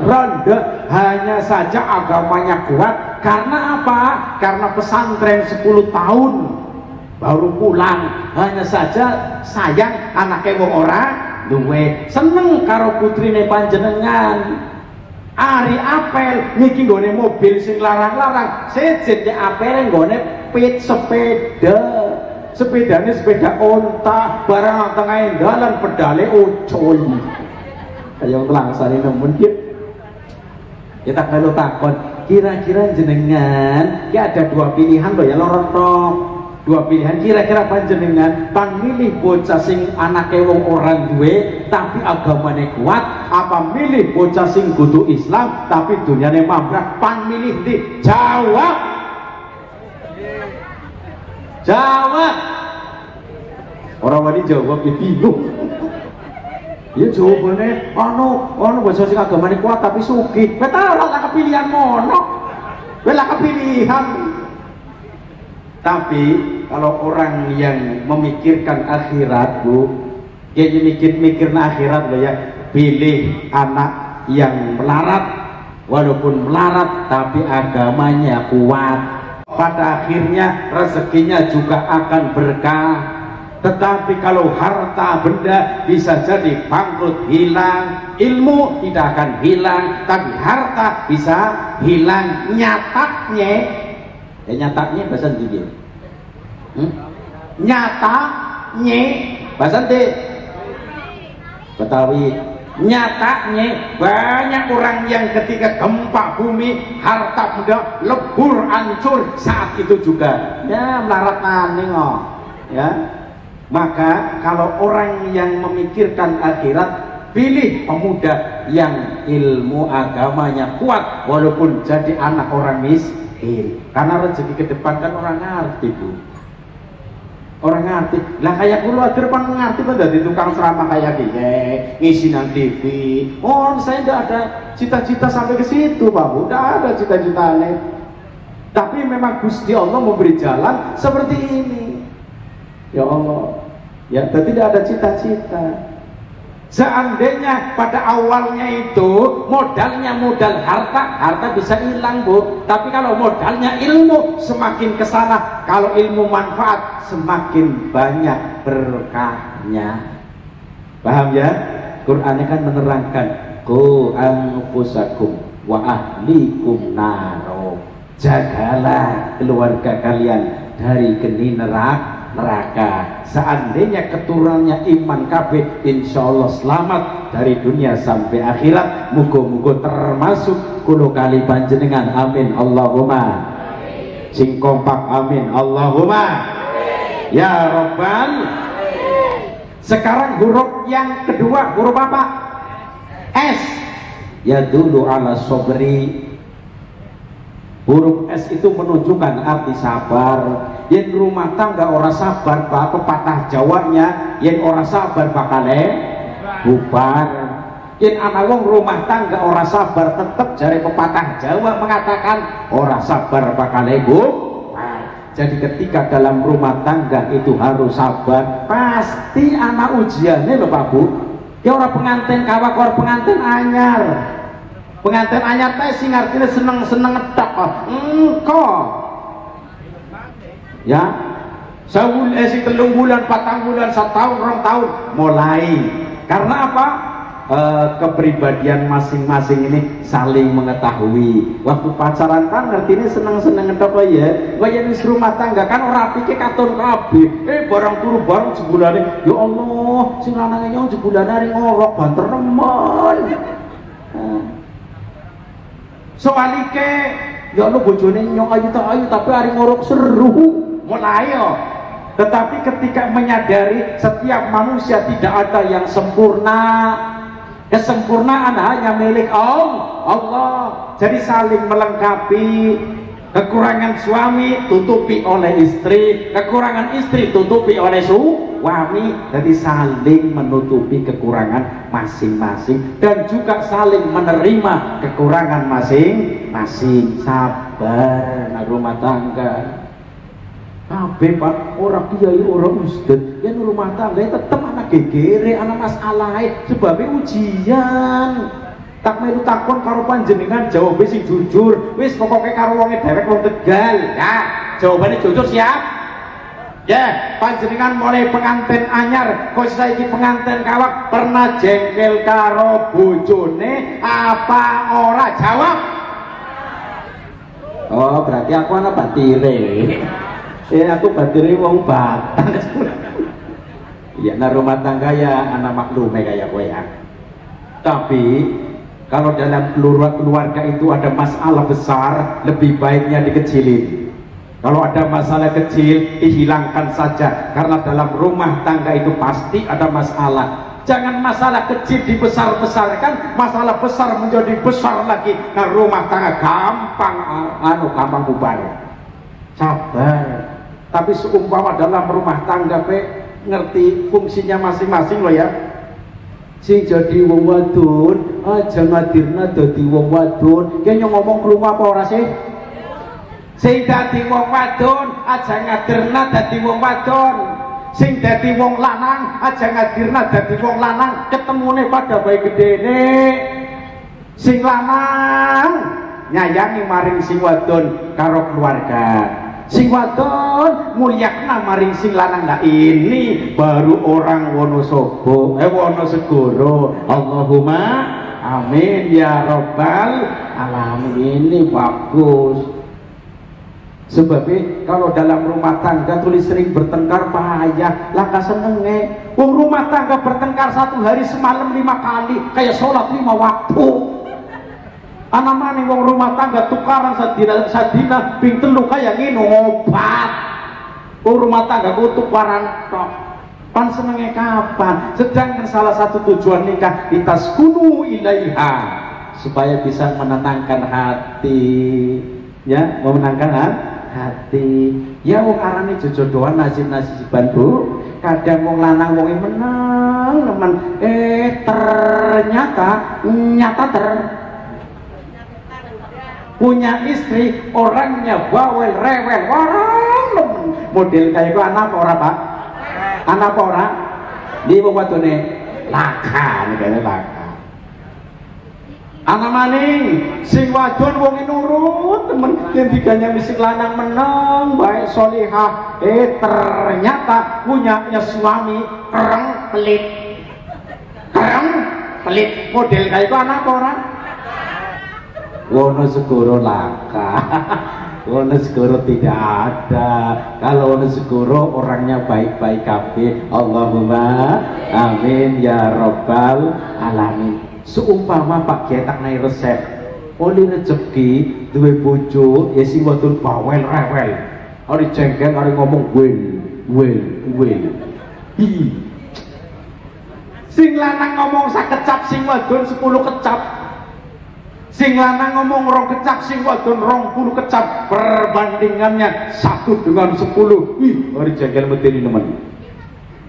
Ronde. Hanya saja agamanya kuat. Karena apa? Karena pesantren 10 tahun baru pulang. Hanya saja sayang anaknya wong orang duwe, seneng karo putrine panjenengan. Ari apel niki nggone mobil sing larang-larang, sejene apel nggone pit sepeda. Sepedanya sepeda onta, barang tengah dalan pedale ucul. Kayak langsane nemen dia. Kita kalau takon, kira-kira jenengan, ya ada 2 pilihan loh ya lorong. 2 pilihan, kira-kira panjenengan pan milih bocah sing anake wong orang duwe tapi agamane kuat, apa milih bocah sing kudu Islam tapi dunyane mambrah? Pan milih di Jawa. Jawab. Orang wani jawab ya bingung. Ya jawabannya ono bocah sing agamane kuat tapi sugih. Kowe ta ora kepilihan mono. Kowe lah kepilihan. Tapi kalau orang yang memikirkan akhirat, Bu, ya mikir akhirat loh ya, pilih anak yang melarat, walaupun melarat tapi agamanya kuat. Pada akhirnya rezekinya juga akan berkah. Tetapi kalau harta benda bisa jadi bangkrut, hilang, ilmu tidak akan hilang, tapi harta bisa hilang. Nyatanya nyatanya bahasa Indonesia. Nyatanya bahasa Betawi. Nyatanya banyak orang yang ketika gempa bumi harta benda lebur hancur saat itu juga ya melarat maning ya. Maka kalau orang yang memikirkan akhirat, pilih pemuda yang ilmu agamanya kuat walaupun jadi anak orang Karena rezeki ke depan kan orang ngerti, Bu. Orang ngerti. Lah kayak kulo akhir pan ngerti kan dari tukang ceramah kayak gini, ngisi nang TV. Oh, saya tidak ada cita-cita sampai ke situ, Pak Bu. Tidak ada cita-citanya. Tapi memang Gusti Allah memberi jalan seperti ini. Ya Allah. Ya, tidak ada cita-cita. Seandainya pada awalnya itu modalnya modal harta bisa hilang, Bu. Tapi kalau modalnya ilmu, semakin kesana, kalau ilmu manfaat semakin banyak berkahnya. Paham ya? Qurannya kan menerangkan, qu anfusakum wa ahlikum naro. Jagalah keluarga kalian dari geni neraka. Seandainya keturunannya iman kabeh, insya Allah selamat dari dunia sampai akhirat. Muga-muga termasuk kulo kali panjenengan. Amin Allahumma. Sing kompak amin Allahumma. Ya Rabbal. Sekarang huruf yang kedua, huruf apa? S. Ya dulu ala sobri. Huruf S itu menunjukkan arti sabar. Yang rumah tangga orang sabar, Pak, pepatah Jawanya, yang orang sabar bakale bubar. Yang anak wong rumah tangga orang sabar, tetap jari pepatah Jawa mengatakan orang sabar bakale bubar. Jadi ketika dalam rumah tangga itu harus sabar, pasti anak ujiannya loh Pak Bu. Ya orang pengantin kawak, orang pengantin anyar. Pengantin anyar teh sing artinya seneng-seneng ngetak kok. Ya, sawul esi 3 bulan, 4 bulan, 1 tahun, 2 tahun mulai. Karena apa? Kepribadian masing-masing ini saling mengetahui. Waktu pacaran kan ngerti ini seneng-seneng ngetok ya. Kaya wis rumah tangga kan ora pikir katon kabeh. Barang turu barang jebulane. Ya Allah, sing lanang nyong jebulane ring ngorok banter nemen. Soalike ya Allah bojone nyong ayu tapi ari ngorok seru. Mulai yo. Tetapi ketika menyadari setiap manusia tidak ada yang sempurna, kesempurnaan hanya milik Allah. Jadi saling melengkapi. Kekurangan suami tutupi oleh istri, kekurangan istri tutupi oleh suami. Jadi saling menutupi kekurangan masing-masing dan juga saling menerima kekurangan masing-masing. Sabar nah rumah tangga. Kabeh Pak, orang kiai, orang ustad, yang rumah tangga tetap anak gegere, anak masalahnya sebabnya ujian. Tak melu takon karo panjenengan jawabnya sing jujur. Wis pokoknya karo wonge dewek wong Tegal. Ya, jawabannya jujur siap. Ya, panjenengan mulai pengantin anyar, kok saiki pengantin kawak pernah jengkel karo bojone apa ora? Jawab. Oh, berarti aku anak batire. Aku batire wong Batang. Ya, nah rumah tangga ya anak maklume kayak gue ya. Tapi kalau dalam keluarga itu ada masalah besar, lebih baiknya dikecilin. Kalau ada masalah kecil, dihilangkan saja. Karena dalam rumah tangga itu pasti ada masalah. Jangan masalah kecil dibesar-besarkan, masalah besar menjadi besar lagi. Nah rumah tangga gampang bubar. Sabar. Tapi seumpama dalam rumah tangga ngerti fungsinya masing-masing loh ya. Sing jadi wong wadon aja ngadirna dadi wong wadon. Kayaknya ngomong keluar apa ora sih? Sing dadi wong wadon aja ngadirna dadi wong wadon. Sing dadi wong lanang aja ngadirna dadi wong lanang. Ketemune pada bae gedene. Sing lanang nyayangi maring sing wadon karo keluarga. Sing wadon mulyakna maring sing lanang. Nah ini baru orang Wonosobo, Wonosegoro. Allahumma amin ya Rabbal alamin. Ini bagus. Sebabnya kalau dalam rumah tangga tulis sering bertengkar payah lah kasenenge. Wong rumah tangga bertengkar 1 hari semalam 5 kali kayak sholat 5 waktu. Anak maning wong rumah tangga tukaran sadina ping 3 kaya ngino obat. Wong rumah tangga ku tukaran tok. Pan senenge kapan? Sedangkan salah satu tujuan nikah litaskunu ilaiha, supaya bisa menenangkan hati. Ya, memenangkan hati. Ya wong arane jojodoan nasib-nasiban Bu. Kadang wong lanang wonge menang nemen ternyata punya istri orangnya bawel rewel warang nemen. Model kayak itu anak apa ora Pak? Anak apa ora? Di wadone laka nek laka. Anak maning sing wadon wong nurut temen yen diganya misik lanang meneng baik solihah ternyata punyanya suami kereng pelit model kayak itu anak orang Wonosegoro laka. Wonosegoro tidak ada. Kalau Wonosegoro orangnya baik-baik kabeh. Allahumma amin ya rabbal alamin. Seumpama Pak Kiai tak naik resep oleh rezeki duwe bojo ya sing wadon bawel rewel ari jengkel ari ngomong wel sing lanang ngomong sakecap sing wadon 10 kecap sing lanang ngomong 2 kecap sing wadon 20 kecap perbandingannya 1 dengan 10 ari jengkel medeni nemen.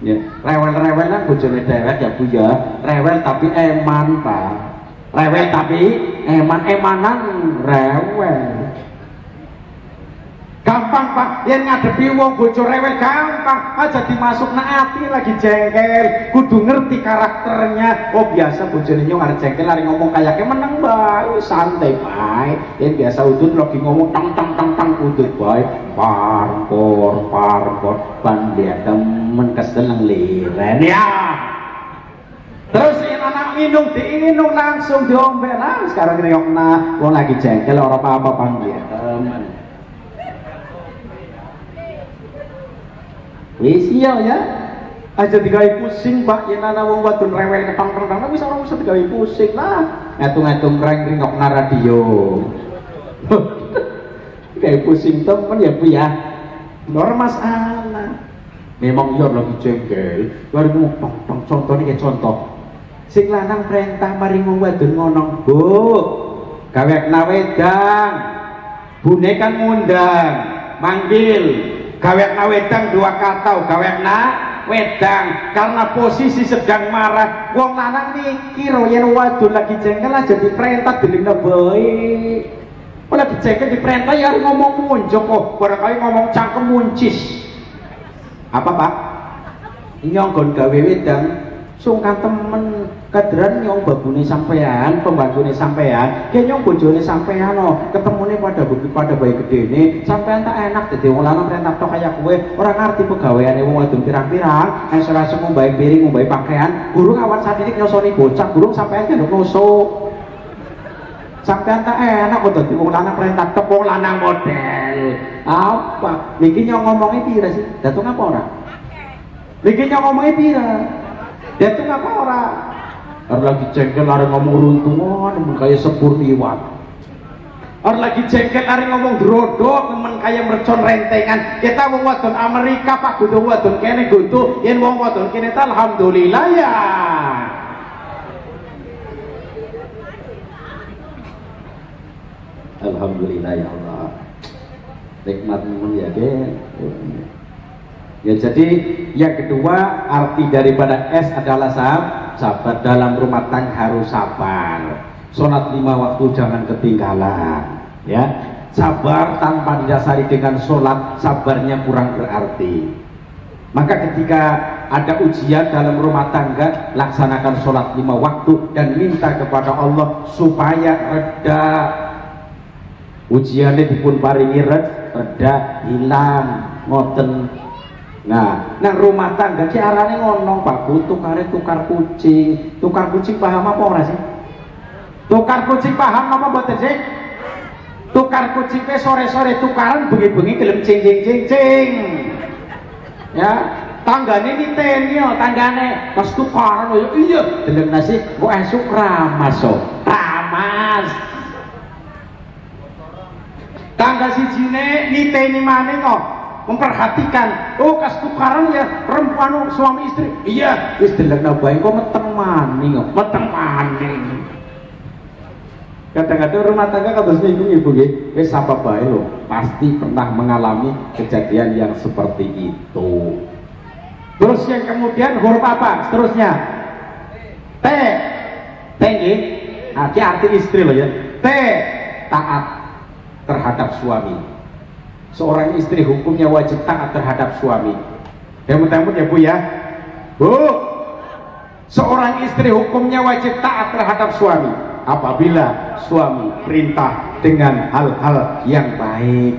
Ya, rewel-rewelan bojone dewek ya Bu ya. Rewel tapi eman Pak. Rewel tapi emanan rewel. Gampang Pak, yen ngadepi wong bojo rewel gampang aja dimasukna ati lagi jengkel. Kudu ngerti karakternya. Oh biasa bojone nyong arep jengkel arep ngomong kayake meneng bae, santai bae. Yen biasa udut lagi ngomong tang udut bae. Parpor ban dia temen keseneng liren ya. Terus ini anak diinung langsung diombe lah. Sekarang ngeyokna wong lagi jengkel ora apa-apa bang dia temen. Wis iya ya. Aja digawe pusing Pak yen ana wong wadon rewel ketong-ketong wis ora usah digawe pusing lah. Ngatung-ngatung ngringokna radio. Kayak pusing temen ya Bu ya. Nor masalah. Memang iya lagi jengkel. Baru ngomong contohnya kayak contoh. Sing lanang perintah mari wong wadon ngono, Bu. Gawekna wedang. Bune kan ngundang, manggil. Gawekna wedang 2 kata, gawekna wedang karena posisi sedang marah. Wong lanang mikir yen wadon lagi jengkel aja diperintah delingna bae. Kalau dijengkel diperintah ya harus ngomong munjuk kok, barangkali ngomong cangkem muncis. Apa Pak? Nyonggon gawe wedang, sungkan temen kaderan nyong babune sampean, pembantune sampean, kayak nyong bojone sampean ketemune pada bayi gedene, sampean tak enak dadi wong lanang perintah tok kaya kowe, ora ngerti pegaweane wong wadon pirang-pirang, ora semua baik piring, baik pakaian, gurung awan sadik nyosoni bocah, gurung sampean gendok nusuk. Sampean tak enak kok dadi wong lanang perintah tok wong lanang model. Apa? Niki nyong ngomongnya pira sih? Datung apa ora? Niki nyong ngomongnya pira? Datung apa ora? Arep lagi jengkel arep ngomong runtungan nemen kaya sepur liwat. Arep lagi jengkel arep ngomong drodok nemen kaya mercon rentengan. Kita wong wadon Amerika Pak kudu wadon kene kudu yen wong wadon kene ta alhamdulillah ya. Alhamdulillah ya Allah, nikmatmu ya deh. Ya jadi yang kedua arti daripada S adalah sabar. Dalam rumah tangga harus sabar. Sholat 5 waktu jangan ketinggalan. Ya, sabar tanpa didasari dengan sholat, sabarnya kurang berarti. Maka ketika ada ujian dalam rumah tangga, laksanakan sholat 5 waktu dan minta kepada Allah supaya reda. Ujiannya dipun paringi reda hilang ngoten. Nah, nang rumah tangga ki arane ngono Pak Bu, tukare tukar kucing. Tukar kucing paham apa ora sih? Tukar kucing paham apa mboten sih? Tukar kucing ke sore-sore tukaran bengi-bengi gelem cing. Ya, tanggane niteni yo, tanggane pas tukaran yo iya, deleng nasi kok esuk ramas so. Ramas. Tangga sijine niteni maning kok memperhatikan kas tukaran ya perempuan suami istri iya wis delekna bae kok meteng maning Kadang-kadang rumah tangga kados niku ibu nggih, wis apa bae lho, pasti pernah mengalami kejadian yang seperti itu. Terus yang kemudian huruf apa? Seterusnya T. T nggih. Nah, arti istri loh ya. T. Taat terhadap suami. Seorang istri hukumnya wajib taat terhadap suami. Teman-teman ya Bu ya. Bu. Seorang istri hukumnya wajib taat terhadap suami apabila suami perintah dengan hal-hal yang baik,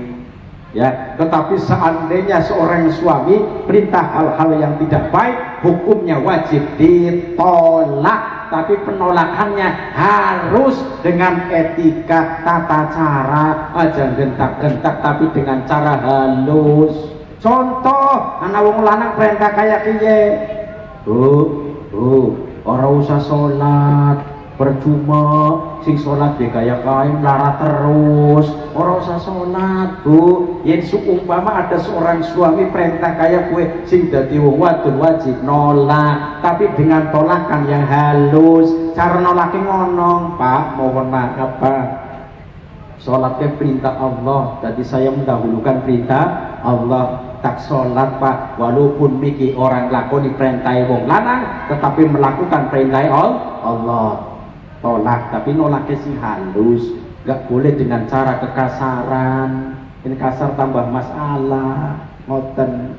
ya. Tetapi seandainya seorang suami perintah hal-hal yang tidak baik, hukumnya wajib ditolak. Tapi penolakannya harus dengan etika, tata cara, aja gentak-gentak, tapi dengan cara halus. Contoh, anak wong lanang perintah kayak kiye, ora usah sholat, percuma sing sholat dia kayak kain lara terus, ora usah sholat Bu. Yen seumpama ada seorang suami perintah kayak kue sing dadi wong wadon wajib nolak, tapi dengan tolakan yang halus. Cara nolaknya ngonong, Pak, mohon maaf Pak, sholatnya perintah Allah, jadi saya mendahulukan perintah Allah. Tak sholat Pak, walaupun miki orang lakoni perintah wong lanang, tetapi melakukan perintah Allah. Tolak, tapi nolaknya sih halus, gak boleh dengan cara kekasaran. Ini kasar tambah masalah, ngoten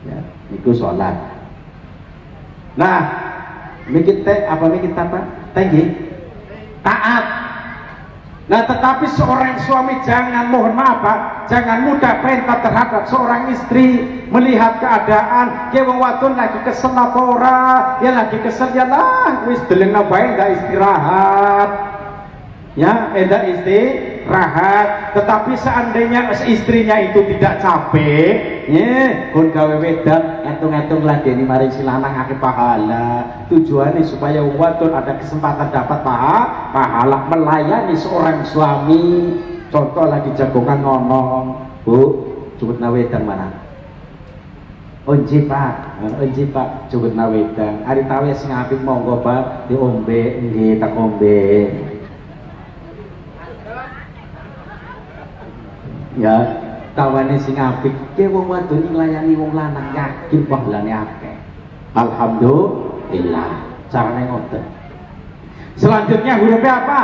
ya, itu sholat. Nah, mikir teh apa mikir apa? Teh taat. Nah, tetapi seorang suami jangan, mohon maaf Pak, jangan mudah perintah terhadap seorang istri. Melihat keadaan dia wong wadon lagi kesel apa ora, ya lagi kesel ya lah wis delengna bae ndak istirahat, ya ndak istirahat. Tetapi seandainya istrinya itu tidak capek, ya kon gawe wedan etung-etung ladeni maring si lanang akeh pahala. Tujuannya supaya wong wadon ada kesempatan dapat pahala melayani seorang suami. Contoh lagi jagongan ngomong, Bu, jemput wedan mana? Onji Pak, jemput wedan. Ari tawe sing apik monggo Pak, diombe nggih tak ombe. Ya, tawane sing apik, ke wong wadon nglayani wong lanang yakin pahalane akeh. Alhamdulillah. Carane ngoten. Selanjutnya hurufnya apa?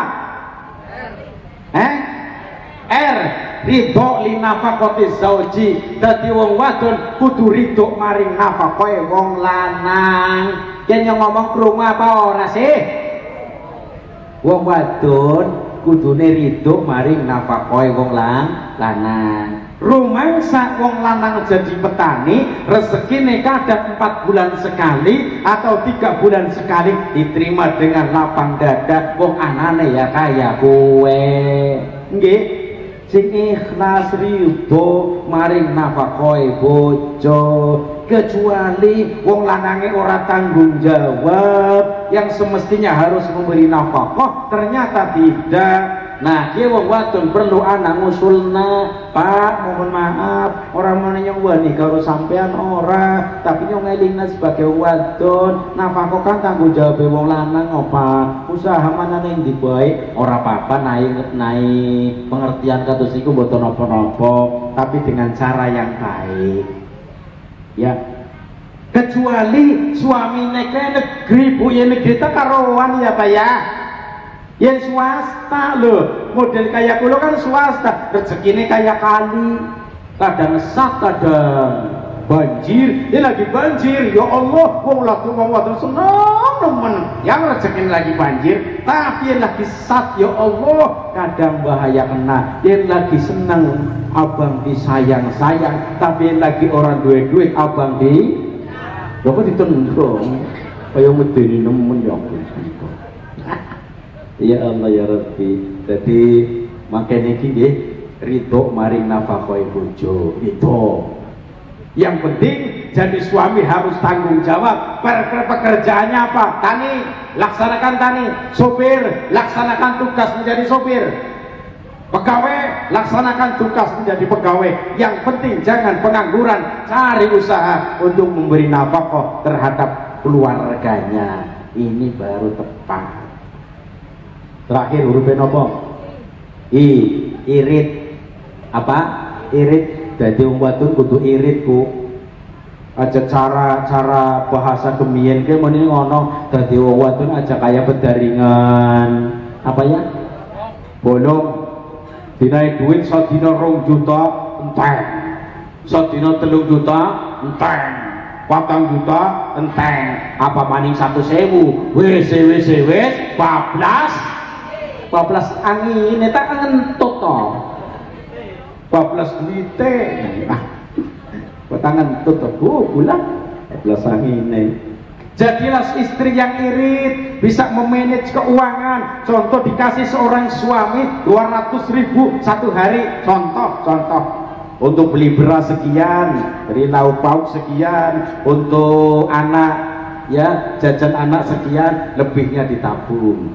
R. Ridho li nafaqati zauji. Dadi wong wadon kudu ridho maring nafaqahe wong lanang. Yen ngomong krungu apa ora sih? Wong wadon kudune ridho maring nafaqahe wong lanang. Rumangsa wong lanang jadi petani, rezekine kadang 4 bulan sekali atau 3 bulan sekali diterima dengan lapang dada. Wong anane ya kaya kowe. Nggih, sing ikhlas ridho maring nafaqahe bojo. Kecuali wong lanange ora tanggung jawab, yang semestinya harus memberi nafkah ternyata tidak. Nah, dia wong wadon perlu anak ngusulna, Pak, mohon maaf, orang mana yang wani karo sampean ora, tapi yang ngelingna sebagai wadon, nafkah kan tanggung jawab wong lanang apa? Usaha mana yang dibaik, ora apa-apa naik pengertian kados iku mboten napa-napa, tapi dengan cara yang baik. Ya, kecuali suami neke negeri bu ya negeri tak karuan ya Pak ya. Ya swasta loh, model kayak kulo kan swasta, rezekine kayak kali, kadang sak kadang banjir, dia lagi banjir, ya Allah, wong wadon seneng nemen, yang rezekine lagi banjir, tapi yang lagi sak, ya Allah, kadang bahaya kena, yang lagi seneng, abang disayang-sayang, tapi yang lagi orang duit-duit, abang di, ya kok ditendong, kayak medeni nemen ya Allah. Ya Allah ya Rabbi. Jadi makanya niki ridho maring nafkah bojo itu. Yang penting jadi suami harus tanggung jawab. Pekerjaannya apa? Tani, laksanakan tani. Sopir, laksanakan tugas menjadi sopir. Pegawai, laksanakan tugas menjadi pegawai. Yang penting jangan pengangguran, cari usaha untuk memberi nafkah terhadap keluarganya. Ini baru tepat. Terakhir huruf napa? I, irit. Apa? Irit. Dadi wong wadon kudu irit, Bu. Aja cara bahasa kemien ke meni ngono, dadi wong wadon aja kaya bedaringan. Apa ya? Bolong. Dinaik duit sadina 2 juta enteng. Sadina 3 juta enteng. 4 juta enteng. Apa maning 1.000? Wis bablas angin tak ngentut to. Bablas duite. Tangan tutup bulan 12 angin. Jadilah istri yang irit, bisa memanage keuangan. Contoh, dikasih seorang suami 200.000 satu hari. Contoh untuk beli beras sekian, beli lauk pauk sekian, untuk anak ya jajan anak sekian, lebihnya ditabung.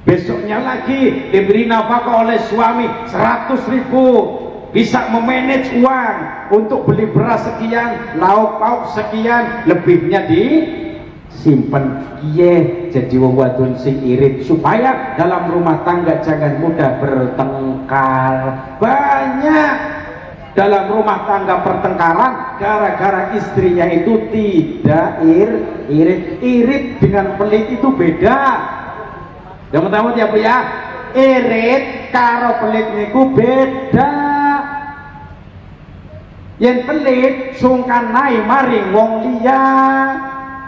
Besoknya lagi diberi nafkah oleh suami 100.000. Bisa memanage uang untuk beli beras sekian, lauk pauk sekian, lebihnya disimpan. Iya, jadi wong wadon sing irit supaya dalam rumah tangga jangan mudah bertengkar. Banyak dalam rumah tangga pertengkaran gara-gara istrinya itu tidak irit. Irit dengan pelit itu beda. Yang pertama ya Bu ya, irit karo pelit niku beda. Yang pelit sungkan naik maring wong liya,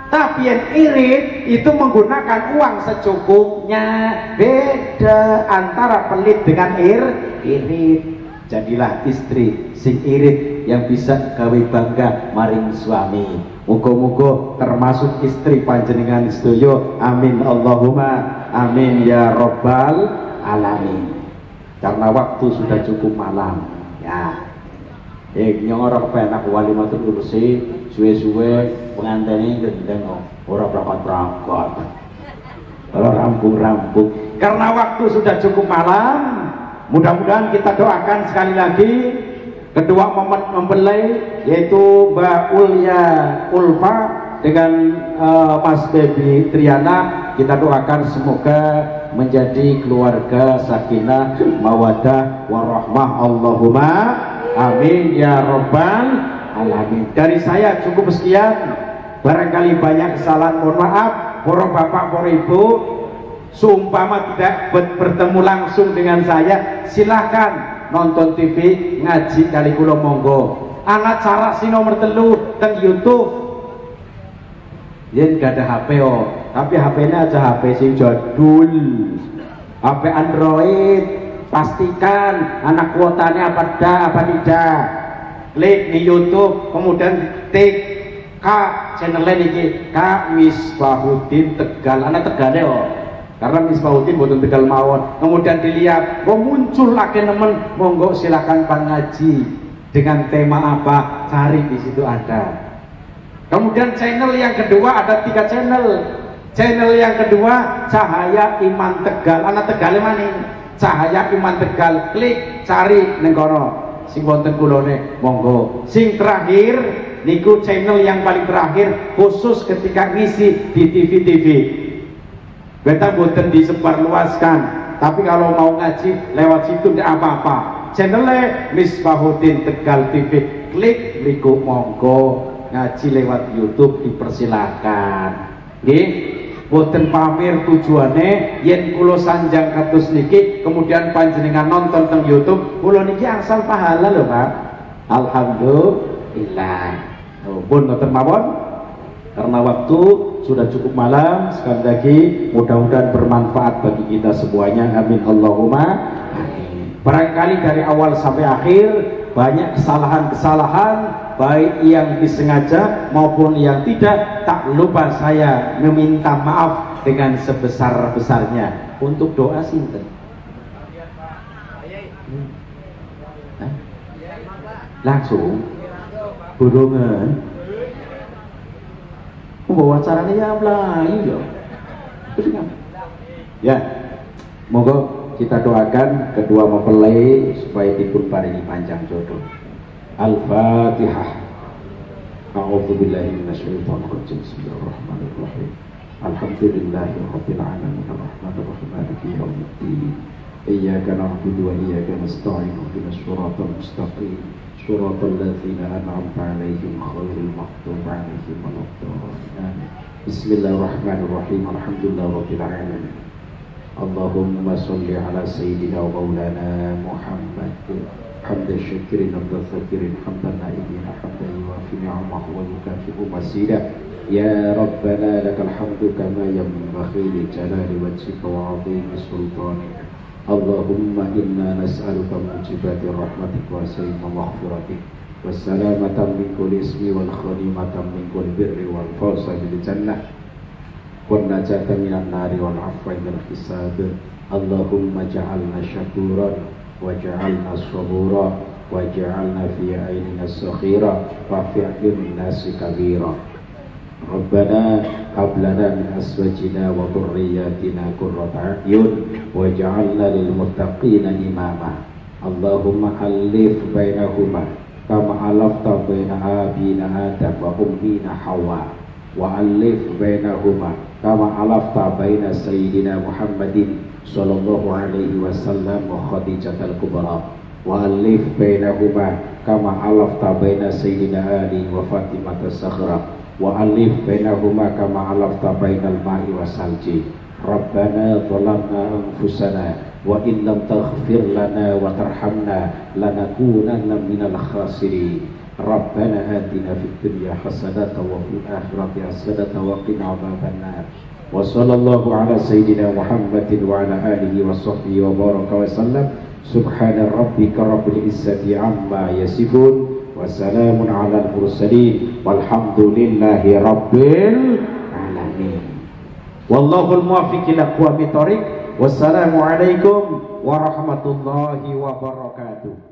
tapi yang irit itu menggunakan uang secukupnya. Beda antara pelit dengan irit. Jadilah istri sing irit yang bisa gawe bangga maring suami. Muga-muga termasuk istri panjenengan sedoyo. Amin Allahumma amin ya rabbal alamin. Karena waktu sudah cukup malam ya. Nyong penak walimatul ursi suwe-suwe pengantene gendeng ora berangkat ora rampung karena waktu sudah cukup malam. Mudah-mudahan kita doakan sekali lagi kedua mempelai yaitu Mbak Ulya Ulfa dengan Mas Baby Triana. Kita doakan semoga menjadi keluarga sakinah mawaddah warahmah. Allahumma amin ya rabbal alamin. Dari saya cukup sekian. Barangkali banyak kesalahan, mohon maaf. Para bapak, para ibu, seumpama tidak bertemu langsung dengan saya, silahkan nonton TV ngaji kali kula monggo. Anak cara si nomor 3 teng YouTube. Yen gak ada HP tapi HP-nya aja HP sing jadul. HP Android. Pastikan anak kuotanya apa tidak. Klik di YouTube, kemudian tik channelnya ini Kak Misbahuddin Tegal. Anak Tegal karena Misbahuddin bukan Tegal mawon. Kemudian dilihat, muncul lagi teman, monggo silakan ngaji dengan tema apa, cari di situ ada. Kemudian channel yang kedua ada 3 channel. Channel yang kedua Cahaya Iman Tegal. Anak Tegal mana? Cahaya Iman Tegal, klik cari neng kono sing wonten kulone monggo. Sing terakhir niku channel yang paling terakhir khusus ketika ngisi di TV. Beta boten disebarluaskan, tapi kalau mau ngaji lewat situ tidak apa-apa. Channelnya Misbahuddin Tegal TV, klik niku monggo. Ngaji lewat YouTube dipersilakan. Nggih. Boten pamer tujuane yen kula sanjang kados niki kemudian panjenengan nonton teng YouTube kula niki angsal pahala lho Pak. Alhamdulillah. Pun boten mawon karena waktu sudah cukup malam. Sekali lagi mudah-mudahan bermanfaat bagi kita semuanya. Amin Allahumma amin. Barangkali dari awal sampai akhir banyak kesalahan-kesalahan baik yang disengaja maupun yang tidak. Tak lupa saya meminta maaf dengan sebesar-besarnya. Untuk doa sinten? Langsung burungan membawa caranya ya Melayu ya. Moga kita doakan kedua mempelai supaya dipun paringi panjang jodoh. Al-Fatihah. A'udzubillahi minasyaitonir rajim. Bismillahirrahmanirrahim. Alhamdulillahi rabbil alamin arrahmanir rahim maliki yaumiddin iyyaka na'budu wa iyyaka nasta'in ihdinas siratal mustaqim siratal ladzina an'amta 'alaihim ghairil maghdubi 'alaihim waladdallin. Bismillahirrahmanirrahim. Alhamdulillahi rabbil alamin. Allahumma sholli ala sayyidina wa maulana Muhammad hamdan syakirin hamdan zakirin hamdan na'imin hamdan yuwafi ni'amahu wa yukafi'u masidah. Ya Rabbana lakal hamdu kama yanbaghi li jalali wajhika wa 'azimi sultanika. Allahumma inna nas'aluka mujibati rahmatik wa sayyidina maghfiratik wassalamatan min kulli ismi wal ghanimatan min kulli birri wal fawza bil jannah wan najata minan nari wal afwa min hisab. Allahumma ja'alna syakuran wa ja'alna sabura wa ja'alna fi aynina sakhira wa fi a'yunin nasi kabira. Rabbana hab lana min azwajina wa dhurriyyatina qurrata a'yun waj'alna lil muttaqina imama. Allahumma alif bainahuma kama alafta baina abina Adam wa ummina Hawa wa alif bainahuma kama alafta baina sayyidina Muhammadin sallallahu alaihi wasallam wa Khadijatul Kubra wa alif bainahuma kama alafta baina sayyidina Ali wa Fatimah as-Saghra wa alif bainahuma kama alafta bainal ma'i wasalji. Rabbana zalamna anfusana wa in lam taghfir lana wa tarhamna lanakunanna minal khasirin. Rabbana atina fid dunya hasanatan wa fil akhirati hasanatan wa qina adzabannar. Wa sallallahu ala sayyidina Muhammadin wa ala alihi wa sahbihi wa baraka wa sallam. Subhana rabbika rabbil izzati amma yasifun wa salamun alal mursalin walhamdulillahi rabbil alamin. Wallahul muwaffiq ila aqwamit thoriq. Wassalamu alaikum warahmatullahi wabarakatuh.